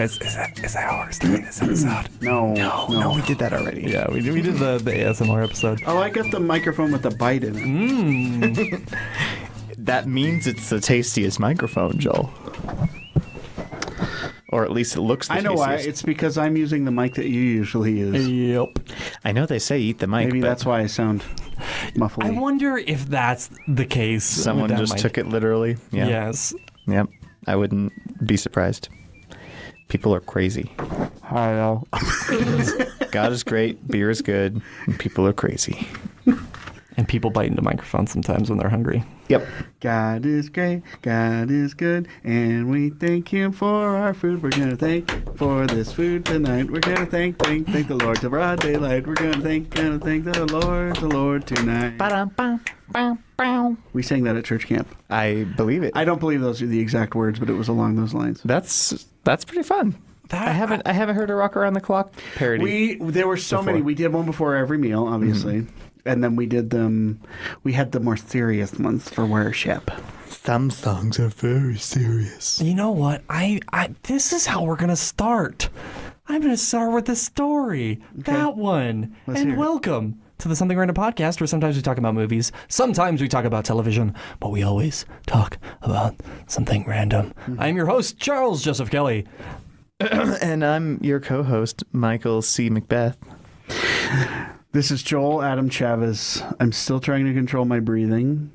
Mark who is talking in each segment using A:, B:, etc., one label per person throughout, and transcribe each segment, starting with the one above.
A: Is that how we're starting this episode?
B: No,
C: we did that already.
A: Yeah, we did the ASMR episode.
B: Oh, I got the microphone with the bite in it.
C: That means it's the tastiest microphone, Joel. Or at least it looks the
B: I know
C: tastiest.
B: why. It's because I'm using the mic that you usually use.
A: Yep.
C: I know they say eat the mic,
B: Maybe
C: but
B: that's why I sound muffly.
A: I wonder if that's the case.
C: someone
A: with that
C: just
A: mic.
C: took it literally. Yeah.
A: Yes.
C: Yep. I wouldn't be surprised. People are crazy.
B: I know.
C: God is great, beer is good, and people are crazy.
A: And people bite into microphones sometimes when they're hungry.
C: Yep.
B: God is great, God is good, and we thank Him for our food. We're gonna thank for this food tonight. We're gonna thank the Lord to broad daylight. We're gonna thank the Lord tonight. We sang that at church camp.
C: I believe it.
B: I don't believe those are the exact words, but it was along those lines.
C: That's pretty fun. I haven't heard a Rock Around the Clock parody.
B: There were so many. We did one before every meal, obviously. And then we had the more serious ones for worship.
C: Some songs are very serious.
A: You know what? This is how we're gonna start. I'm gonna start with the story.
B: Okay.
A: That one.
B: Let's hear it.
A: Welcome to the Something Random podcast, where sometimes we talk about movies, sometimes we talk about television, but we always talk about something random. I'm your host, Charles Joseph Kelly.
C: And I'm your co-host, Michael C. Macbeth.
B: This is Joel Adam Chavez. I'm still trying to control my breathing.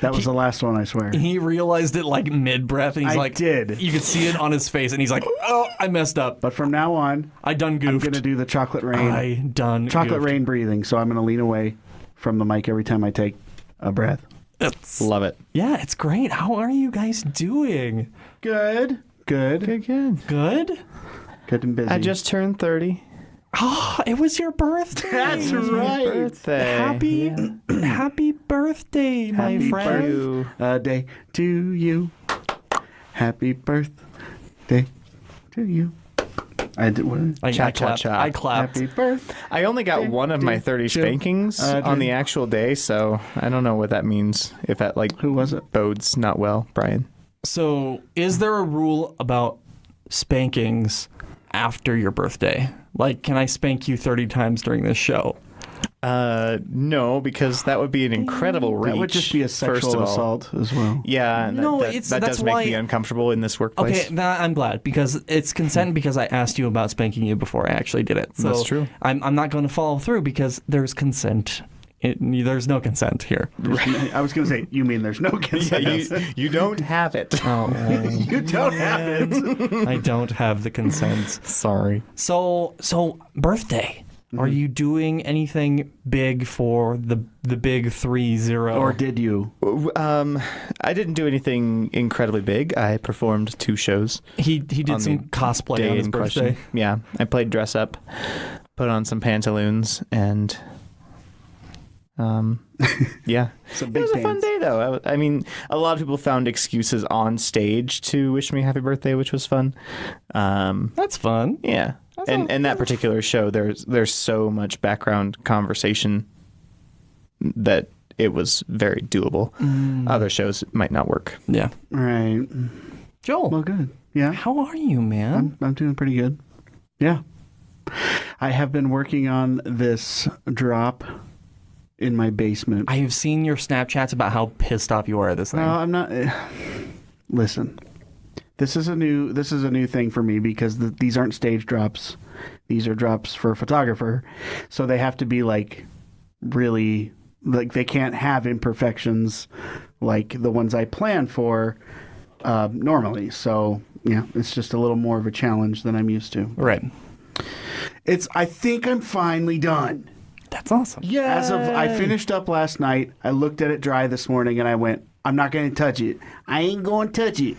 B: That was the last one, I swear.
A: He realized it like mid-breath, and he's
B: I did.
A: You could see it on his face, and he's like, oh, I messed up.
B: But from now on,
A: I done goofed.
B: I'm going to do the chocolate rain. Chocolate
A: goofed.
B: rain breathing. So I'm going to lean away from the mic every time I take a breath.
C: Love it.
A: Yeah, it's great. How are you guys doing?
B: Good.
A: Good?
B: Good and busy.
C: I just turned 30.
A: Oh, it was your birthday.
B: That's right.
C: Birthday.
A: Happy birthday, my
B: Happy
A: friend.
B: birthday to you. Happy birthday to you. I did what?
A: I clapped. I clapped.
B: Happy birthday.
C: I only got one of my 30 spankings on the actual day, so I don't know what that means. If that
B: Who was it?
C: bodes not well, Brian.
A: So, is there a rule about spankings after your birthday? Like, can I spank you 30 times during this show?
C: No, because that would be an incredible reach.
B: That would just be a
C: first of
B: sexual
C: all.
B: assault as well.
C: Yeah,
A: No,
C: that
A: that's
C: does make
A: why-
C: me uncomfortable in this workplace.
A: Okay, I'm glad, because it's consent because I asked you about spanking you before I actually did it. So
C: That's true.
A: I'm not going to follow through because there's consent. There's no consent here.
B: I was going to say, you mean there's no consent?
C: you don't have it.
A: Oh,
B: You don't have it.
A: I don't have the consent.
C: Sorry.
A: So birthday. Are you doing anything big for the big 3-0?
B: Or did you?
C: I didn't do anything incredibly big. I performed 2 shows.
A: He did
C: on
A: some
C: the
A: cosplay
C: day
A: on his
C: in
A: birthday.
C: question. Yeah, I played dress up, put on some pantaloons, and yeah.
B: Some
C: It
B: big
C: was a fun
B: pants.
C: day, though. I mean, a lot of people found excuses on stage to wish me happy birthday, which was fun.
A: That's fun.
C: Yeah. And that particular show, there's so much background conversation that it was very doable. Other shows might not work.
A: Yeah.
B: Right.
A: Joel,
B: Well, good. Yeah.
A: how are you, man?
B: I'm doing pretty good. Yeah. I have been working on this drop in my basement.
A: I have seen your Snapchats about how pissed off you are at this thing.
B: No, I'm not. Listen, this is a new thing for me because these aren't stage drops. These are drops for a photographer, so they have to be like really like they can't have imperfections like the ones I plan for normally. So yeah, it's just a little more of a challenge than I'm used to.
A: Right.
B: I think I'm finally done.
A: That's awesome.
C: Yeah.
B: I finished up last night. I looked at it dry this morning and I went, I'm not going to touch it. I ain't going to touch it.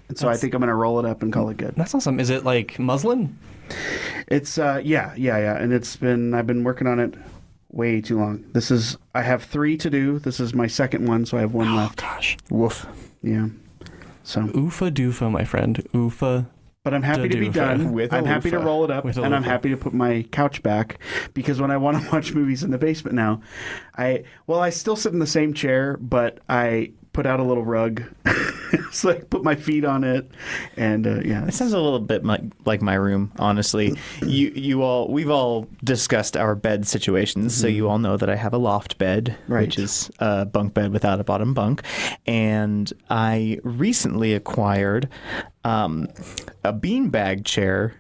B: And so I think I'm going to roll it up and call it good.
A: That's awesome. Is it like muslin?
B: It's yeah. And I've been working on it way too long. I have 3 to do. This is my second one, so I have 1 left.
A: Gosh.
C: Woof.
B: Yeah. So,
A: Oofa doofa, my friend. Oofa.
B: but I'm happy to be done.
C: With a
B: I'm happy to
C: loofah.
B: roll it up,
A: With a
B: and I'm
A: loofah.
B: happy to put my couch back because when I want to watch movies in the basement now, I still sit in the same chair, but I put out a little rug. So I put my feet on it, and yeah.
C: It sounds a little bit like my room, honestly. We've all discussed our bed situations, so you all know that I have a loft bed, which is a bunk bed without a bottom bunk, and I recently acquired a beanbag chair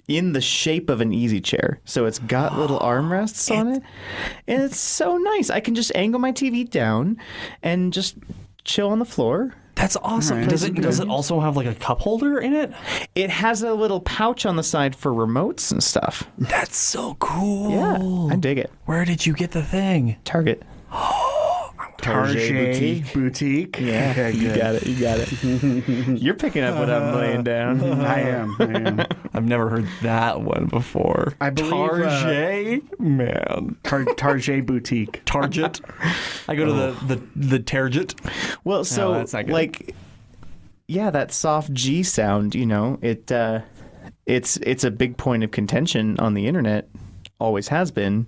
C: in the shape of an easy chair. So it's got little armrests on it, and it's so nice. I can just angle my TV down and just chill on the floor.
A: That's awesome.
B: Right.
A: Does it also have like a cup holder in it?
C: It has a little pouch on the side for remotes and stuff.
A: That's so cool.
C: Yeah, I dig it.
A: Where did you get the thing?
C: Target.
B: Target Boutique.
C: Yeah,
B: Okay,
C: you
B: good.
C: got it. You got it. You're picking up what I'm laying down.
B: I am.
A: I've never heard that one before.
B: I believe,
A: Target, man.
B: Target Boutique.
A: Target. I go to the Target.
C: Well, so
A: that's not good.
C: like, yeah, that soft G sound. It's a big point of contention on the internet. Always has been.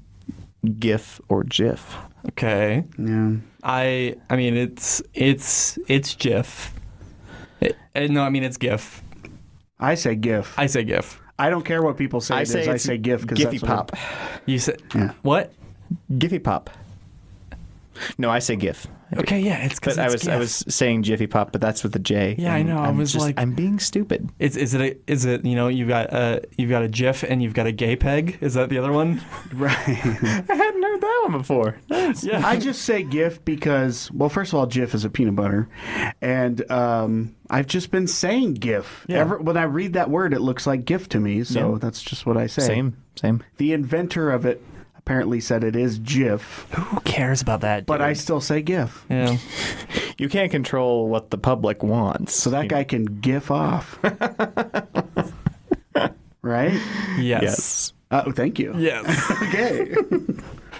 C: GIF or GIF.
A: Okay.
B: Yeah.
A: I mean it's GIF. No, I mean it's GIF.
B: I say GIF.
A: I say GIF.
B: I don't care what people say. I say GIF because
C: Giphy Pop.
A: You say
B: Yeah.
A: what?
C: Giphy Pop. No, I say GIF.
A: Okay, yeah, it's because
C: But I was saying Jiffy Pop, but that's with a J.
A: Yeah, I know.
C: I'm being stupid.
A: Is it you've got a GIF and you've got a gay peg? Is that the other one?
B: Right.
C: I hadn't heard that one before. Nice.
A: Yeah.
B: I just say GIF because, well, first of all, Jif is a peanut butter, and I've just been saying GIF.
A: Yeah.
B: When I read that word, it looks like GIF to me, so
C: Yeah.
B: that's just what I say.
C: Same.
B: The inventor of it apparently said it is GIF,
A: Who cares about that?
B: but
A: dude?
B: I still say GIF.
A: Yeah.
C: You can't control what the public wants.
B: So that guy can GIF off. Right?
A: Yes.
B: Oh, thank you.
A: Yes.
B: Okay.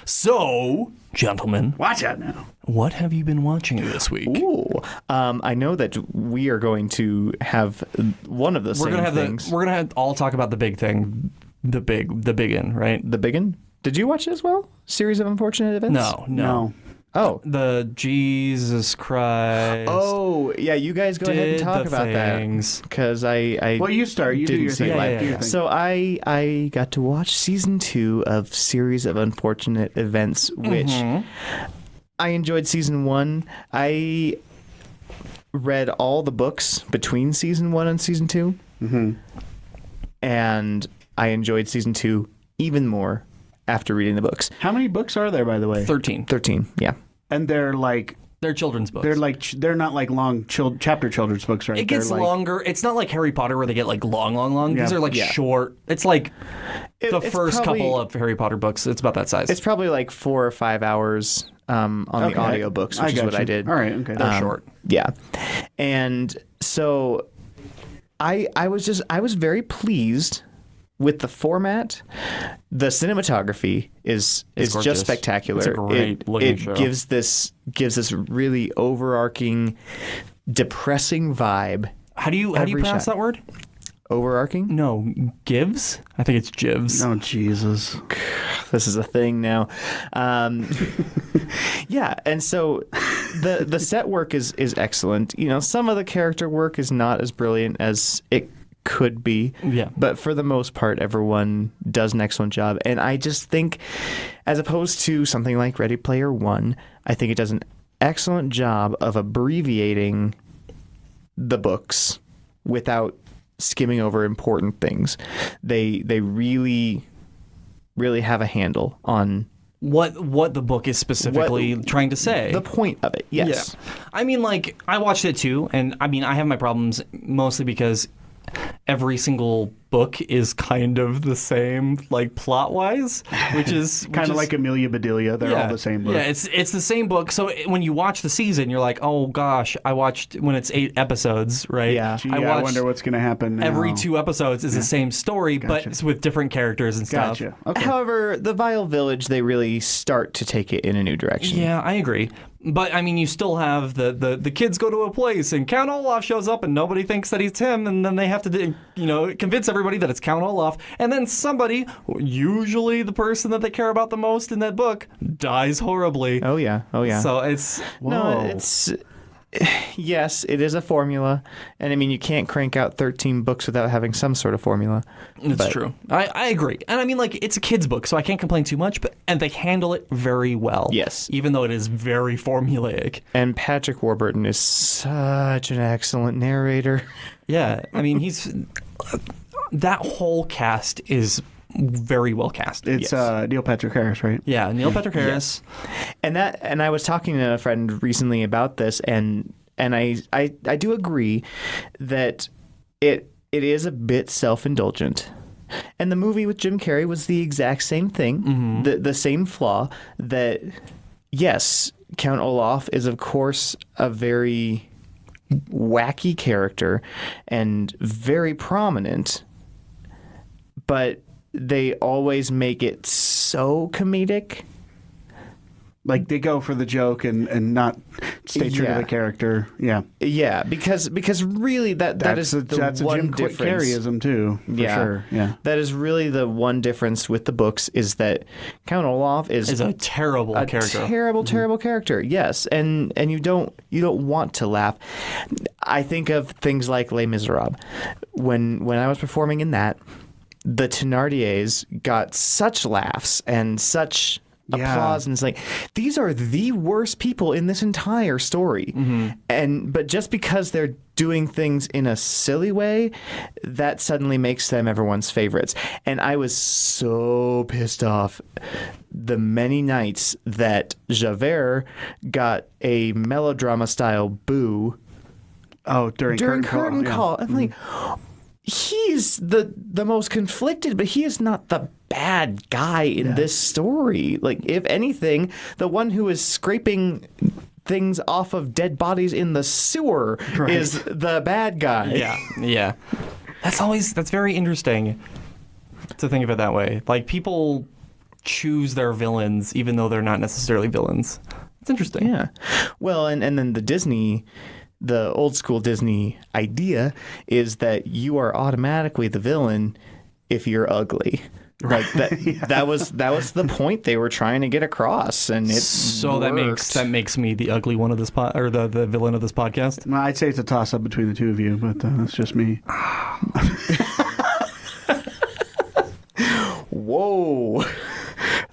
A: So, gentlemen,
B: Watch out now.
A: what have you been watching this week?
C: Ooh. I know that we are going to have one of the
A: We're
C: same
A: gonna have
C: things.
A: we're gonna all talk about the big thing, the big in, right?
C: The Biggin? Did you watch it as well? Series of Unfortunate Events?
A: No.
C: Oh.
A: The Jesus Christ.
C: Oh, yeah, you guys go ahead and
A: Did
C: talk
A: the
C: about
A: things.
C: that. Because I
B: Well, you start. You do
C: didn't
B: your
C: see
B: thing.
C: it live.
A: Yeah, yeah, yeah.
C: So I got to watch season 2 of Series of Unfortunate Events, which I enjoyed season 1. I read all the books between season 1 and season 2. And I enjoyed season 2 even more after reading the books.
B: How many books are there, by the way?
A: 13.
C: 13, yeah.
B: And they're like,
A: They're children's books.
B: they're not like long chapter children's books, right?
A: It gets
B: They're like,
A: longer. It's not like Harry Potter where they get like long. These
B: Yeah.
A: are like
C: Yeah.
A: short. It's like the
C: It's
A: first
C: probably-
A: couple of Harry Potter books. It's about that size.
C: It's probably like 4 or 5 hours on the
B: Okay.
C: audiobooks,
B: I
C: which is what
B: gotcha.
C: I did.
B: All right, okay.
A: They're short.
C: Yeah. And so I was very pleased with the format. The cinematography is
A: gorgeous.
C: just spectacular.
A: It's a great looking show.
C: gives this really overarching, depressing vibe.
A: How do you
C: Every
A: pronounce
C: shot.
A: that word?
C: Overarching?
A: No, gives? I think it's Jivs.
B: Oh, Jesus.
C: This is a thing now. Yeah, and so the set work is excellent. You know, some of the character work is not as brilliant as it could be.
A: Yeah.
C: But for the most part, everyone does an excellent job. And I just think, as opposed to something like Ready Player One, I think it does an excellent job of abbreviating the books without skimming over important things. They really have a handle on
A: What the book is specifically trying to say.
C: the point of it. Yes.
A: Yeah. I mean, like, I watched it too, and I mean, I have my problems mostly because every single book is kind of the same, like, plot-wise, which is...
B: Kind of like Amelia Bedelia. They're all the same book.
A: Yeah, it's the same book. So when you watch the season, you're like, oh, gosh, I watched when it's 8 episodes, right?
C: Yeah.
B: Gee,
A: I
B: I
A: watched
B: wonder what's going to happen now.
A: every 2 episodes is the same story, but it's with different characters and stuff.
B: Gotcha. Okay.
C: However, the Vile Village, they really start to take it in a new direction.
A: Yeah, I agree. But, I mean, you still have the kids go to a place, and Count Olaf shows up, and nobody thinks that he's him, and then they have to, convince everybody that it's Count Olaf, and then somebody, usually the person that they care about the most in that book, dies horribly.
C: Oh yeah.
A: So it's...
C: No,
B: Whoa.
C: Yes, it is a formula. And I mean, you can't crank out 13 books without having some sort of formula.
A: It's true. I agree. And I mean, like, it's a kid's book, so I can't complain too much, and they handle it very well.
C: Yes.
A: Even though it is very formulaic.
C: And Patrick Warburton is such an excellent narrator.
A: Yeah. I mean, that whole cast is very well cast.
B: It's Neil Patrick Harris, right?
A: Yeah, Neil Patrick Harris.
C: Yes. And I was talking to a friend recently about this, and I do agree that it is a bit self-indulgent. And the movie with Jim Carrey was the exact same thing, the same flaw that, yes, Count Olaf is, of course, a very wacky character and very prominent, but they always make it so comedic.
B: Like, they go for the joke and not stay true to the character. Yeah.
C: Yeah, because really that's the one
B: Jim
C: difference.
B: Carreyism too, for sure. Yeah.
C: That is really the one difference with the books, is that Count Olaf is
A: a terrible character.
C: Terrible character. Yes, and you don't want to laugh. I think of things like Les Miserables. When I was performing in that, the Thénardiers got such laughs and such applause, and it's like, these are the worst people in this entire story. But just because they're doing things in a silly way, that suddenly makes them everyone's favorites. And I was so pissed off the many nights that Javert got a melodrama style boo
B: during
C: curtain call. I'm like, he's the most conflicted, but he is not the bad guy in this story. Like, if anything, the one who is scraping things off of dead bodies in the sewer is the bad guy.
A: Yeah. That's very interesting to think of it that way. Like, people choose their villains even though they're not necessarily villains. It's interesting.
C: Yeah. Well, and then the old school Disney idea is that you are automatically the villain if you're ugly. Like that. That was the point they were trying to get across, and it worked.
A: that makes me the ugly one of this or the villain of this podcast.
B: Well, I'd say it's a toss up between the two of you, but that's just me.
C: Whoa.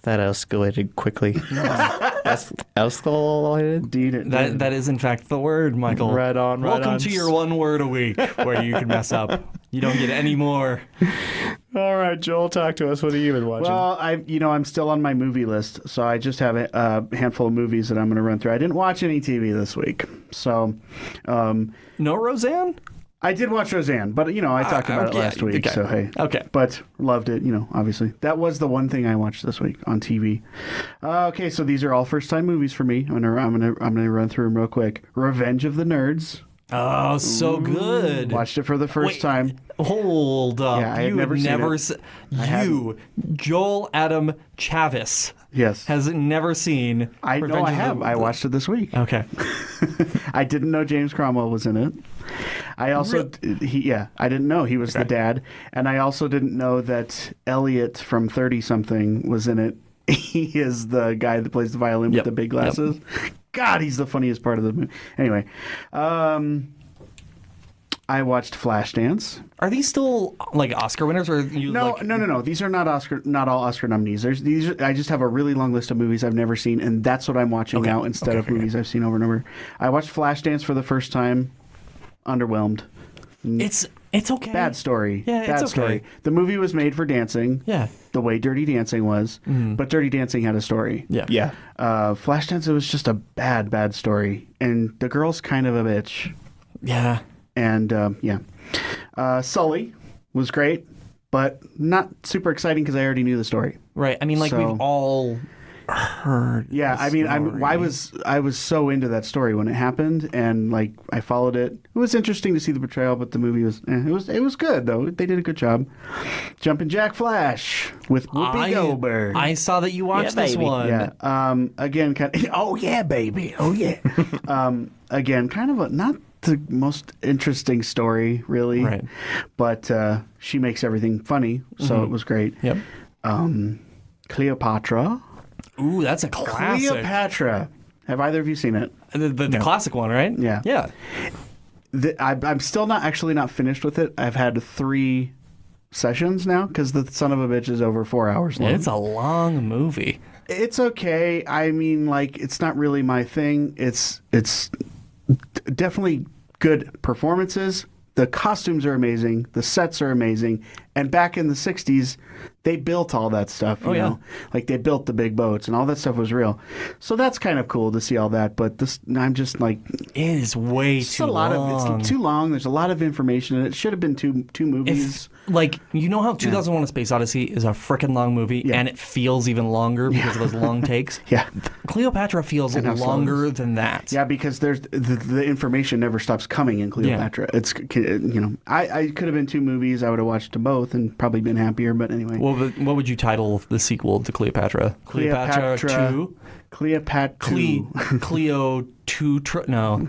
C: That escalated quickly. Escalated?
B: Indeed.
A: That is, in fact, the word, Michael.
C: Right on.
A: Welcome to your one word a week where you can mess up. You don't get any more.
C: All right, Joel, talk to us. What have you been watching?
B: Well, I'm still on my movie list, so I just have a handful of movies that I'm going to run through. I didn't watch any TV this week, so.
A: No Roseanne?
B: I did watch Roseanne, but, I talked about it last week, so hey.
A: Okay.
B: But loved it, obviously. That was the one thing I watched this week on TV. Okay, so these are all first-time movies for me. I'm gonna run through them real quick. Revenge of the Nerds.
A: Oh, so good.
B: Watched it for the first time.
A: Hold up.
B: Yeah, I had never seen it.
A: Joel Adam Chavis,
B: yes,
A: has never seen
B: Revenge I have. I watched it this week.
A: Okay.
B: I didn't know James Cromwell was in it. I also, I didn't know he was the dad. And I also didn't know that Elliot from 30-something was in it. He is the guy that plays the violin with the big glasses. Yep. God, he's the funniest part of the movie. Anyway, I watched Flashdance.
A: Are these still like Oscar winners, or you?
B: No. These are not all Oscar nominees. I just have a really long list of movies I've never seen, and that's what I'm watching now instead of movies I've seen over and over. I watched Flashdance for the first time. Underwhelmed.
A: It's okay.
B: Bad story.
A: Yeah,
B: Bad
A: it's okay.
B: story. The movie was made for dancing.
A: Yeah.
B: The way Dirty Dancing was, but Dirty Dancing had a story.
A: Yeah.
B: Flashdance, it was just a bad story, and the girl's kind of a bitch.
A: Yeah.
B: And Sully was great, but not super exciting because I already knew the story.
A: Right. I mean, we've all heard.
B: Yeah. I mean, I was so into that story when it happened, and I followed it. It was interesting to see the portrayal, but the movie was it was good though. They did a good job. Jumpin' Jack Flash with Whoopi Goldberg.
A: I saw that you watched this one.
B: Yeah. Again, oh yeah, baby. Oh yeah. Again, kind of not the most interesting story, really.
A: Right.
B: But she makes everything funny, so it was great.
A: Yep.
B: Cleopatra.
A: Ooh, that's a classic.
B: Cleopatra Have either of you seen it?
A: The classic one, right?
B: Yeah.
A: Yeah.
B: I'm still not finished with it. I've had 3 sessions now because the son of a bitch is over 4 hours long.
A: It's a long movie.
B: It's okay. I mean, like, it's not really my thing. It's definitely good performances. The costumes are amazing. The sets are amazing. And back in the 60s, they built all that stuff, you know? Like, they built the big boats and all that stuff was real. So that's kind of cool to see all that. But I'm just like...
A: It is way too long.
B: It's too long. There's a lot of information, and it should have been two movies.
A: You know how 2001: A Space Odyssey is a freaking long movie, and it feels even longer because of those long takes?
B: Yeah.
A: Cleopatra feels longer than that.
B: Yeah, because there's the information never stops coming in Cleopatra. Yeah. It's, you know, I could have been 2 movies. I would have watched them both and probably been happier, but anyway.
A: What would you title the sequel to Cleopatra? Cleopatra 2?
B: Cleopatra.
A: Cleo 2. No.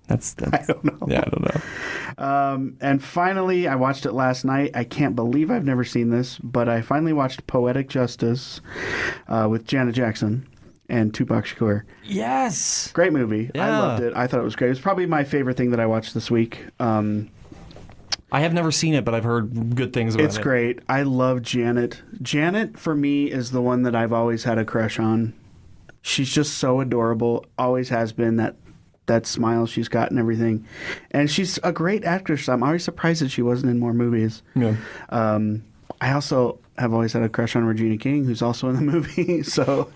A: That's
B: I don't know.
A: Yeah, I don't know.
B: And finally, I watched it last night. I can't believe I've never seen this, but I finally watched Poetic Justice with Janet Jackson and Tupac Shakur.
A: Yes.
B: Great movie.
A: Yeah.
B: I loved it. I thought it was great. It was probably my favorite thing that I watched this week.
A: I have never seen it, but I've heard good things about it.
B: It's great. I love Janet. Janet, for me, is the one that I've always had a crush on. She's just so adorable. Always has been. That smile she's got and everything. And she's a great actress. I'm always surprised that she wasn't in more movies. Yeah. I also have always had a crush on Regina King, who's also in the movie. So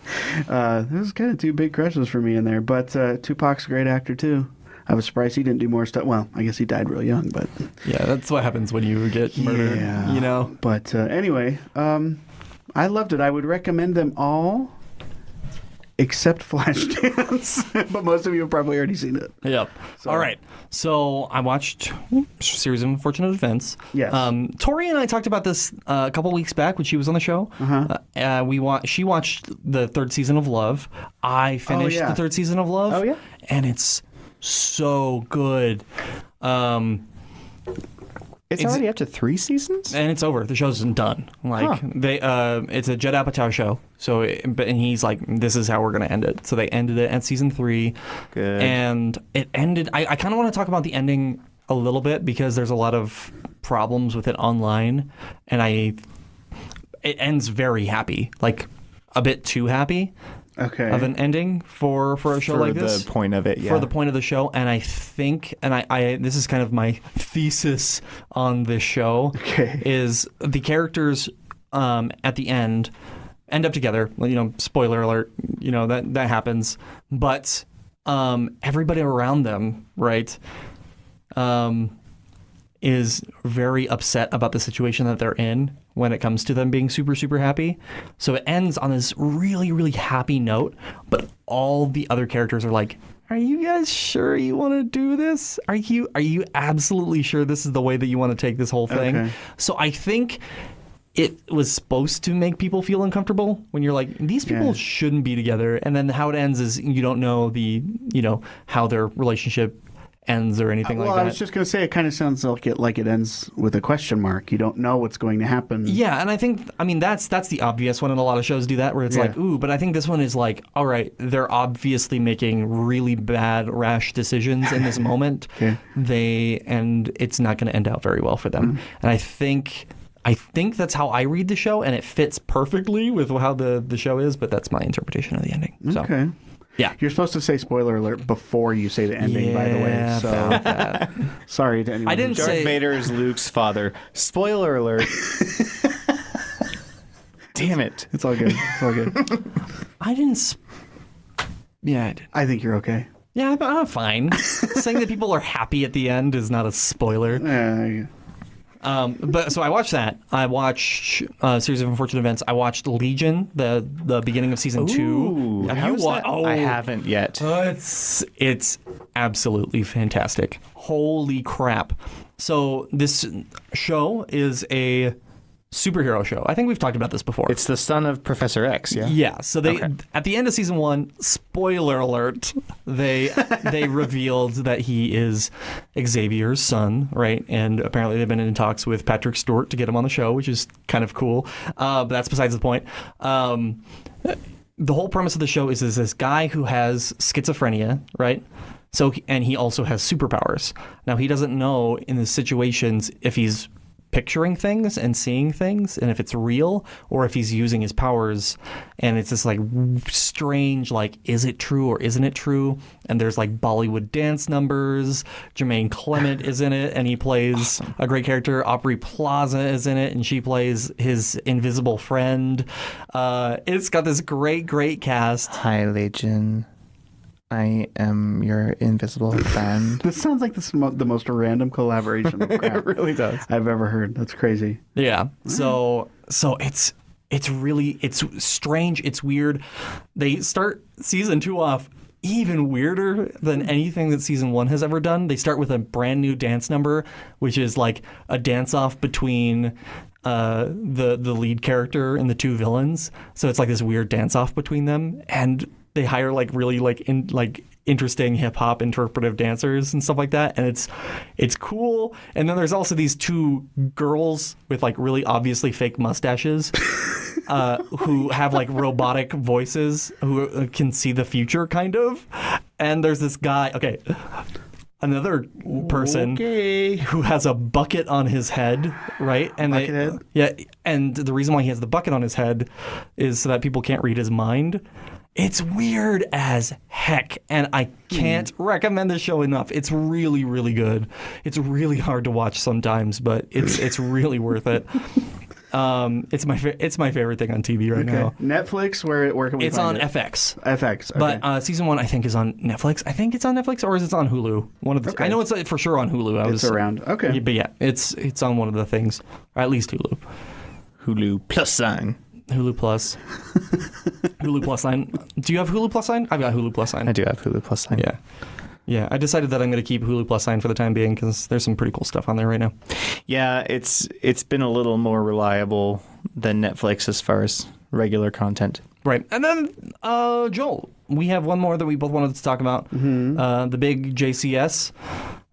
B: there's kind of 2 big crushes for me in there. But Tupac's a great actor, too. I was surprised he didn't do more stuff. Well, I guess he died real young, but...
A: Yeah, that's what happens when you get murdered, you know?
B: But anyway, I loved it. I would recommend them all... except Flashdance, but most of you have probably already seen it.
A: Yep. So. All right. So I watched a series of unfortunate events.
B: Yes.
A: Tori and I talked about this a couple weeks back when she was on the show. She watched the 3rd season of Love. I finished the 3rd season of Love.
B: Oh yeah.
A: And it's so good.
C: It's already up to 3 seasons,
A: and it's over. The show's done. It's a Judd Apatow show. So, and he's like, "This is how we're going to end it." So they ended it at season 3.
C: Good.
A: And it ended. I kind of want to talk about the ending a little bit because there's a lot of problems with it online, and it ends very happy, like a bit too happy.
B: Okay.
A: Of an ending for a show like this.
C: For the point of it, yeah.
A: For the point of the show. And I think, and I this is kind of my thesis on this show, is the characters at the end up together. You know, spoiler alert, you know, that happens. But everybody around them, right, is very upset about the situation that they're in when it comes to them being super, super happy. So it ends on this really, really happy note, but all the other characters are like, are you guys sure you want to do this? Are you absolutely sure this is the way that you want to take this whole thing? Okay. So I think it was supposed to make people feel uncomfortable when you're like, these people shouldn't be together. And then how it ends is you don't know how their relationship ends or anything like that.
B: Well, I was just going to say, it kind of sounds like it ends with a question mark. You don't know what's going to happen.
A: Yeah, and I think, that's the obvious one, and a lot of shows do that, where it's like, ooh, but I think this one is like, all right, they're obviously making really bad, rash decisions in this moment. And it's not going to end out very well for them. And I think that's how I read the show, and it fits perfectly with how the show is, but that's my interpretation of the ending. So.
B: Okay.
A: Yeah.
B: You're supposed to say spoiler alert before you say the ending, by the way. So sorry to anyone.
A: I didn't
C: Darth
A: say
C: Vader is Luke's father. Spoiler alert. Damn it.
B: It's all good. It's all good.
A: I didn't. Yeah, I did.
B: I think you're okay.
A: Yeah, I'm fine. Saying that people are happy at the end is not a spoiler.
B: Yeah.
A: But so I watched that. I watched a series of unfortunate events. I watched Legion, the beginning of season 2.
C: Have you watched? I haven't yet.
A: It's absolutely fantastic. Holy crap! So this show is a superhero show. I think we've talked about this before.
C: It's the son of Professor X, yeah?
A: Yeah. So they at the end of season 1, spoiler alert, they revealed that he is Xavier's son, right? And apparently they've been in talks with Patrick Stewart to get him on the show, which is kind of cool. But that's besides the point. the whole premise of the show is this guy who has schizophrenia, right? So, and he also has superpowers. Now, he doesn't know in the situations if he's picturing things and seeing things and if it's real or if he's using his powers, and it's this like strange, like, is it true or isn't it true? And there's like Bollywood dance numbers. Jermaine Clement is in it and he plays a great character. Aubrey Plaza is in it and she plays his invisible friend. It's got this great cast.
C: Hi, Legion. I am your invisible friend.
B: This sounds like the most random collaboration of crap
C: It really does.
B: I've ever heard. That's crazy.
A: Yeah. So it's strange. It's weird. They start season 2 off even weirder than anything that season 1 has ever done. They start with a brand new dance number, which is like a dance off between the lead character and the two villains. So it's like this weird dance off between them, and they hire like really interesting hip hop interpretive dancers and stuff like that, and it's cool. And then there's also these two girls with like really obviously fake mustaches who have like robotic voices who can see the future kind of. And there's this guy, another person who has a bucket on his head, right? And
B: Buckethead?
A: yeah, and the reason why he has the bucket on his head is so that people can't read his mind. It's weird as heck, and I can't recommend this show enough. It's really, really good. It's really hard to watch sometimes, but it's really worth it. It's my favorite thing on TV right now.
B: Netflix, where can we
A: It's
B: find
A: on
B: it?
A: FX.
B: FX, okay.
A: But season 1, I think, is on Netflix. I think it's on Netflix, or is it on Hulu? One of the.
B: Okay.
A: I know it's for sure on Hulu.
B: It's around. Okay.
A: But yeah, it's on one of the things, or at least Hulu.
C: Hulu plus sign.
A: Hulu Plus. Hulu Plus Sign. Do you have Hulu Plus Sign? I've got Hulu Plus Sign.
C: I do have Hulu plus sign.
A: Yeah. Yeah, I decided that I'm going to keep Hulu Plus Sign for the time being because there's some pretty cool stuff on there right now.
C: Yeah, it's been a little more reliable than Netflix as far as regular content.
A: Right. And then, Joel, we have one more that we both wanted to talk about. Mm-hmm. The big JCS,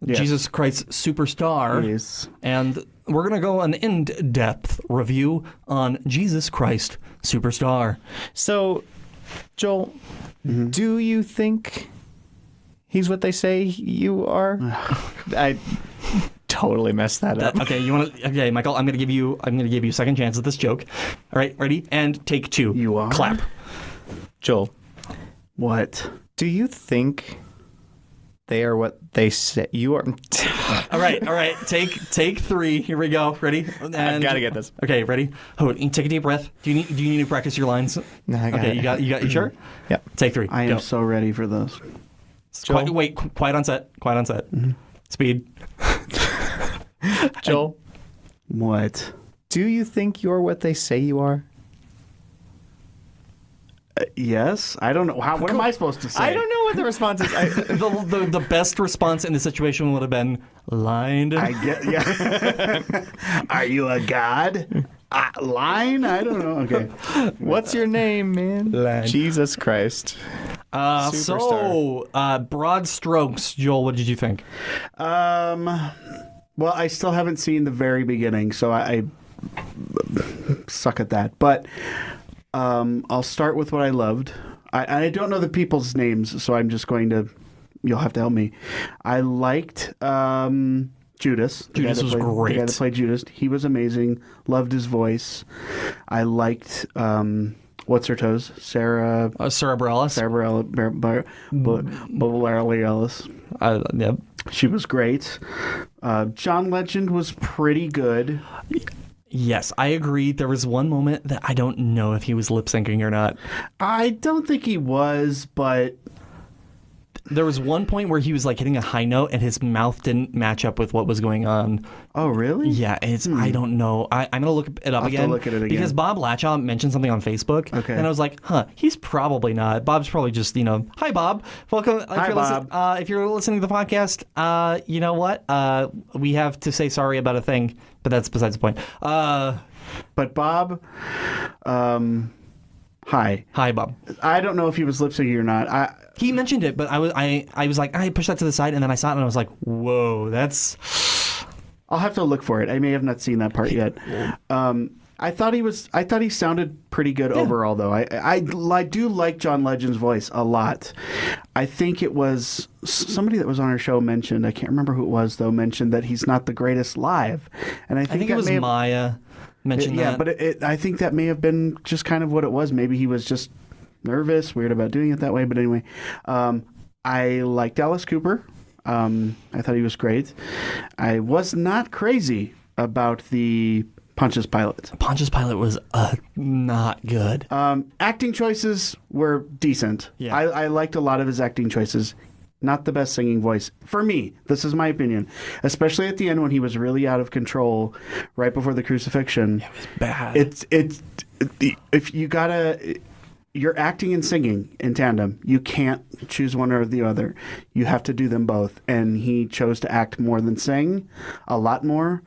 A: yes. Jesus Christ Superstar.
B: Yes.
A: And we're going to go an in-depth review on Jesus Christ Superstar.
C: So, Joel, do you think he's what they say you are? I totally messed that up.
A: Okay, Michael, I'm going to give you a second chance at this joke. All right, ready? And take 2.
B: You are?
A: Clap.
C: Joel,
B: what?
C: do you think they are what they say you are?
A: All right. Take 3. Here we go. Ready? And,
C: I've got to get this.
A: Okay, ready? Take a deep breath. Do you need to practice your lines?
C: No, I got it.
A: You sure?
C: Yeah.
A: Take 3.
B: I am so ready for this.
A: Quiet on set. Mm-hmm. Speed.
C: Joel,
B: What?
C: do you think you're what they say you are?
B: Yes. I don't know. What am I supposed to say?
C: I don't know what the response is.
A: The best response in the situation would have been lined.
B: I get. Yeah. Are you a god? Line? I don't know. Okay.
C: What's your name, man?
A: Line.
C: Jesus Christ.
A: So, broad strokes, Joel, what did you think?
B: Well, I still haven't seen the very beginning, so I suck at that. But I'll start with what I loved. I don't know the people's names, so I'm just going to. You'll have to help me. I liked Judas.
A: Judas was great.
B: The guy that played Judas. He was amazing. Loved his voice. I liked. What's her toes? Sarah
A: Bareilles.
B: Sarah Bareilles.
A: Yep.
B: She was great. John Legend was pretty good.
A: Yes, I agree. There was one moment that I don't know if he was lip syncing or not.
B: I don't think he was, but
A: there was one point where he was like hitting a high note and his mouth didn't match up with what was going on.
B: Oh, really?
A: Yeah, I don't know. I'm going to look it up again.
B: Look at it again.
A: Because Bob Latchaw mentioned something on Facebook.
B: Okay.
A: And I was like, he's probably not. Bob's probably just, hi, Bob. Welcome.
B: Hi, Bob.
A: If you're listening to the podcast, you know what? We have to say sorry about a thing, but that's besides the point.
B: But Bob, hi.
A: Hi, Bob.
B: I don't know if he was lip syncing or not.
A: He mentioned it, but I was like, I pushed that to the side, and then I saw it, and I was like, whoa, that's...
B: I'll have to look for it. I may have not seen that part yet. I thought he sounded pretty good overall, though. I do like John Legend's voice a lot. I think it was somebody that was on our show mentioned, I can't remember who it was, though, mentioned that he's not the greatest live. And I think
A: it was Maya mentioned that.
B: Yeah, but I think that may have been just kind of what it was. Maybe he was just nervous, weird about doing it that way. But anyway, I liked Alice Cooper. I thought he was great. I was not crazy about the Pontius Pilate.
A: Pontius Pilate was not good.
B: Acting choices were decent.
A: Yeah.
B: I liked a lot of his acting choices. Not the best singing voice. For me, this is my opinion. Especially at the end when he was really out of control right before the crucifixion.
A: It was bad.
B: If you gotta... You're acting and singing in tandem. You can't choose one or the other. You have to do them both. And he chose to act more than sing, a lot more.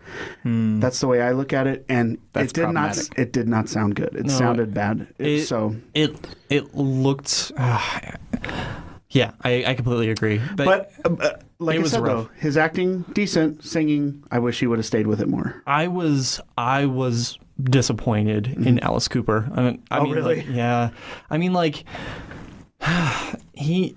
B: That's the way I look at it. And
C: That's problematic.
B: It did not sound good. It sounded bad.
A: It looked. Yeah, I completely agree.
B: But like I said,
A: rough.
B: though, his acting decent, singing. I wish he would have stayed with it more.
A: I was disappointed in Alice Cooper. I mean,
B: really?
A: Like, yeah. I mean, like, it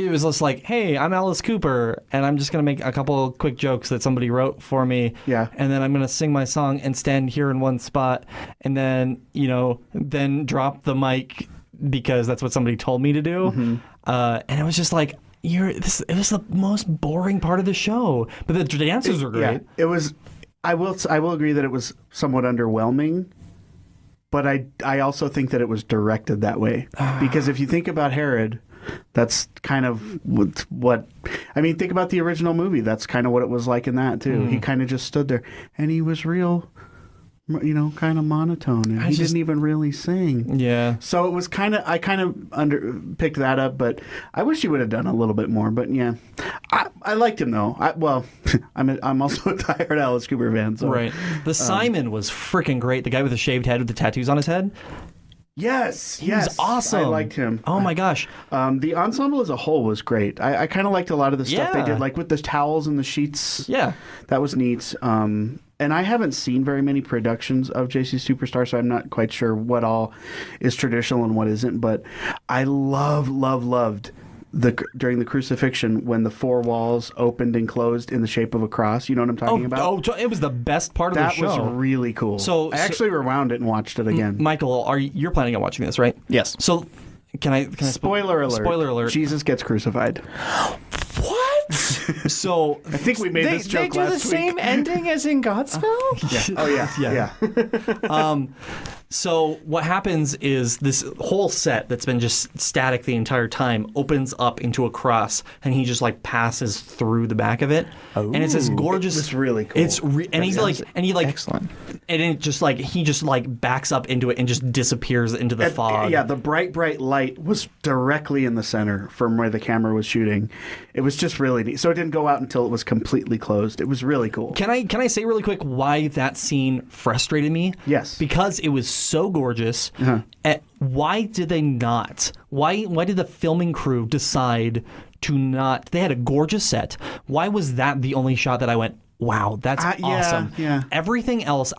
A: was just like, hey, I'm Alice Cooper, and I'm just going to make a couple quick jokes that somebody wrote for me.
B: Yeah.
A: And then I'm going to sing my song and stand here in one spot, and then, then drop the mic because that's what somebody told me to do. And it was just like, it was the most boring part of the show. But the dances were great.
B: Yeah, it was... I will agree that it was somewhat underwhelming, but I also think that it was directed that way. Because if you think about Herod, that's kind of what... I mean, think about the original movie. That's kind of what it was like in that, too. He kind of just stood there, and he was real... kind of monotone, and he didn't even really sing.
A: Yeah.
B: So it was I picked that up, but I wish he would have done a little bit more. But yeah, I liked him though. I'm also a tired Alice Cooper fan. So.
A: Right. The Simon was freaking great. The guy with the shaved head with the tattoos on his head.
B: Yes,
A: he was awesome.
B: I liked him.
A: Oh my gosh.
B: The ensemble as a whole was great. I kind of liked a lot of the stuff they did, like with the towels and the sheets.
A: Yeah.
B: That was neat. And I haven't seen very many productions of JC Superstar, so I'm not quite sure what all is traditional and what isn't. But I loved during the crucifixion when the four walls opened and closed in the shape of a cross. You know what I'm talking about?
A: Oh, it was the best part of the show.
B: That was really cool. So I actually rewound it and watched it again.
A: Michael, you're planning on watching this, right?
C: Yes.
A: So can I
B: Spoiler alert.
A: Spoiler alert.
B: Jesus gets crucified.
A: What? So
B: I think we made this joke last week.
C: They do the same ending as in Godspell?
B: Yeah. Oh yeah.
A: So what happens is this whole set that's been just static the entire time opens up into a cross, and he just like passes through the back of it, and it's this gorgeous.
B: It's really cool.
A: And he
C: excellent.
A: And it just like he just like backs up into it and just disappears into the fog.
B: Yeah, the bright light was directly in the center from where the camera was shooting. It was just really neat. So it didn't go out until it was completely closed. It was really cool.
A: Can I say really quick why that scene frustrated me?
B: Yes.
A: Because it was so gorgeous. Why did they not? Why did the filming crew decide to not? They had a gorgeous set. Why was that the only shot that I went, wow, that's awesome?
B: Yeah.
A: Everything else,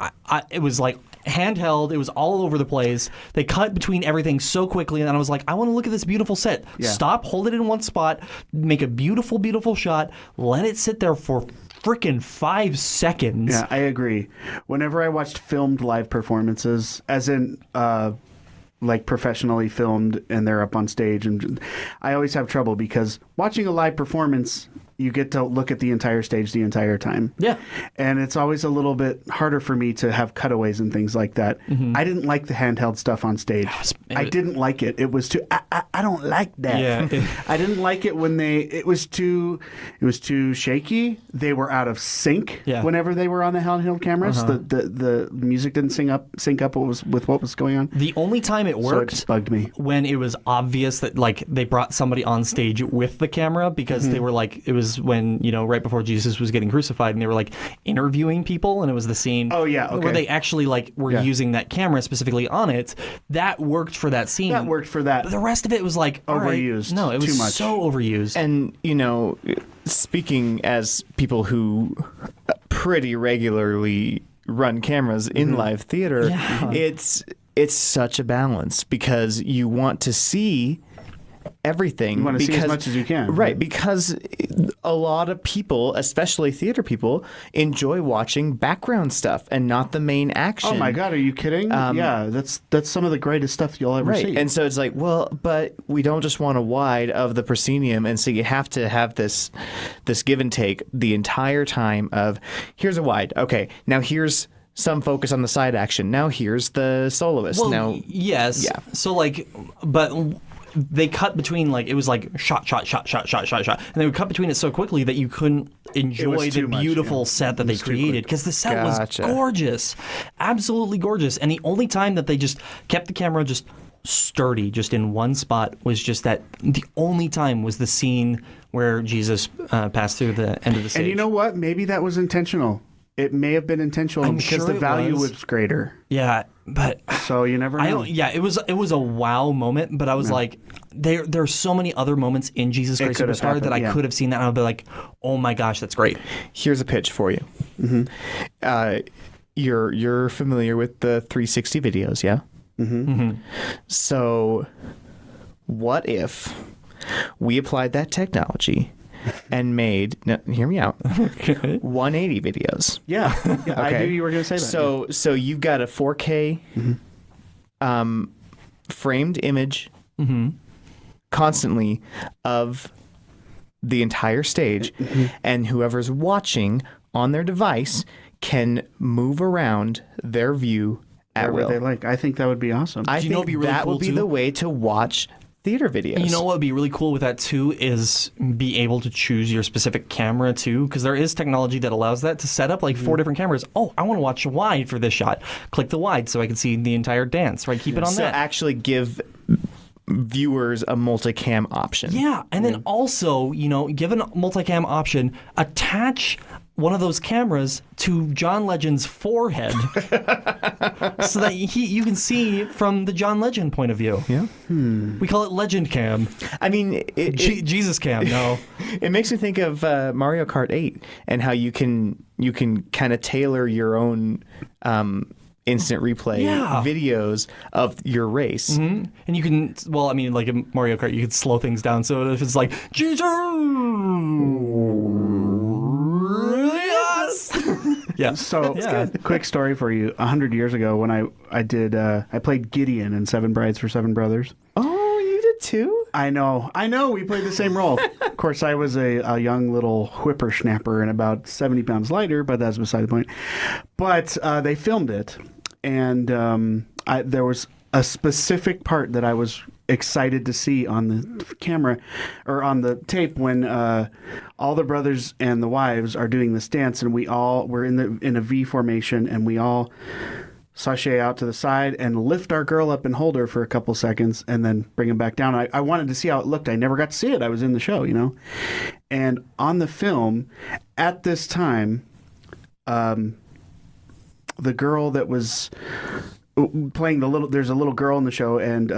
A: it was like handheld. It was all over the place. They cut between everything so quickly, and I was like, I want to look at this beautiful set.
B: Yeah.
A: Stop, hold it in one spot, make a beautiful, beautiful shot, let it sit there for freaking 5 seconds.
B: Yeah, I agree. Whenever I watched filmed live performances, as in like professionally filmed and they're up on stage, and I always have trouble because watching a live performance, you get to look at the entire stage the entire time.
A: Yeah.
B: And it's always a little bit harder for me to have cutaways and things like that. I didn't like the handheld stuff on stage. I didn't like it. It was too... I don't like that.
A: Yeah.
B: I didn't like it when it was too shaky. They were out of sync whenever they were on the handheld cameras. The music didn't sync up with what was going on.
A: The only time it worked
B: so it just bugged me.
A: When it was obvious that like they brought somebody on stage with the camera because they were like, it was when, right before Jesus was getting crucified, and they were like interviewing people, and it was the scene where they actually like were using that camera specifically on it. That worked for that scene.
B: That worked for that.
A: But the rest of it was like
B: overused.
A: No, it was
B: too much.
A: so overused.
C: And speaking as people who pretty regularly run cameras in live theater,
A: Yeah.
C: it's such a balance because you want to see everything.
B: You want to see as much as you can.
C: Right, because a lot of people, especially theater people, enjoy watching background stuff and not the main action.
B: Oh my God, are you kidding? Yeah, that's some of the greatest stuff you'll ever see.
C: And so it's like, well, but we don't just want a wide of the proscenium, and so you have to have this give and take the entire time of, here's a wide. Okay, now here's some focus on the side action. Now here's the soloist.
A: Well,
C: now,
A: yes.
C: Yeah.
A: So like, but they cut between like it was like shot, and they would cut between it so quickly that you couldn't enjoy the beautiful set that they created because the set was gorgeous, absolutely gorgeous. And the only time that they just kept the camera just sturdy, just in one spot, was just that the only time was the scene where Jesus passed through the end of the stage.
B: And you know what? Maybe that was intentional. It may have been intentional because
A: sure
B: the
A: it
B: value
A: was.
B: was greater.
A: Yeah, but
B: So you never know.
A: it was a wow moment, but I was like, there's so many other moments in Jesus Christ
B: could have
A: Superstar that I
B: happened, yeah.
A: could have seen that and I'd be like, oh my gosh, that's great.
C: here's a pitch for you. You're familiar with the 360 videos, yeah? So what if we applied that technology and made, now, hear me out, 180 videos?
B: Yeah, I knew you were going to say that.
C: So you've got a 4K framed image constantly of the entire stage, and whoever's watching on their device can move around their view at
B: Whatever
C: will.
B: they like. I think that would be awesome.
C: I
A: Do you know
C: think
A: what'd be really
C: that
A: cool
C: would be
A: too?
C: the way to watch theater videos.
A: You know what would be really cool with that too is be able to choose your specific camera too, because there is technology that allows that to set up like 4 different cameras. Oh, I want to watch a wide for this shot. Click the wide so I can see the entire dance. Right, keep it on
C: so
A: that.
C: actually give viewers a multicam option.
A: Yeah, and then also, give a multicam option, attach one of those cameras to John Legend's forehead so that you can see from the John Legend point of view.
C: Yeah.
A: We call it Legend Cam.
C: I mean,
A: Jesus Cam, no.
C: it makes me think of Mario Kart 8 and how you can kind of tailor your own instant replay videos of your race.
A: And you can, like in Mario Kart, you could slow things down. So if it's like, Jesus! Yeah.
B: So, quick story for you. 100 years ago, when I played Gideon in Seven Brides for Seven Brothers.
C: Oh, you did too?
B: I know. We played the same role. Of course, I was a young little whippersnapper and about 70 pounds lighter, but that's beside the point. But they filmed it, and there was a specific part that I was excited to see on the camera or on the tape when all the brothers and the wives are doing this dance, and we're in a V formation, and we all sashay out to the side and lift our girl up and hold her for a couple seconds and then bring him back down. I wanted to see how it looked. I never got to see it. I was in the show, And on the film, at this time, the girl that was playing there's a little girl in the show, and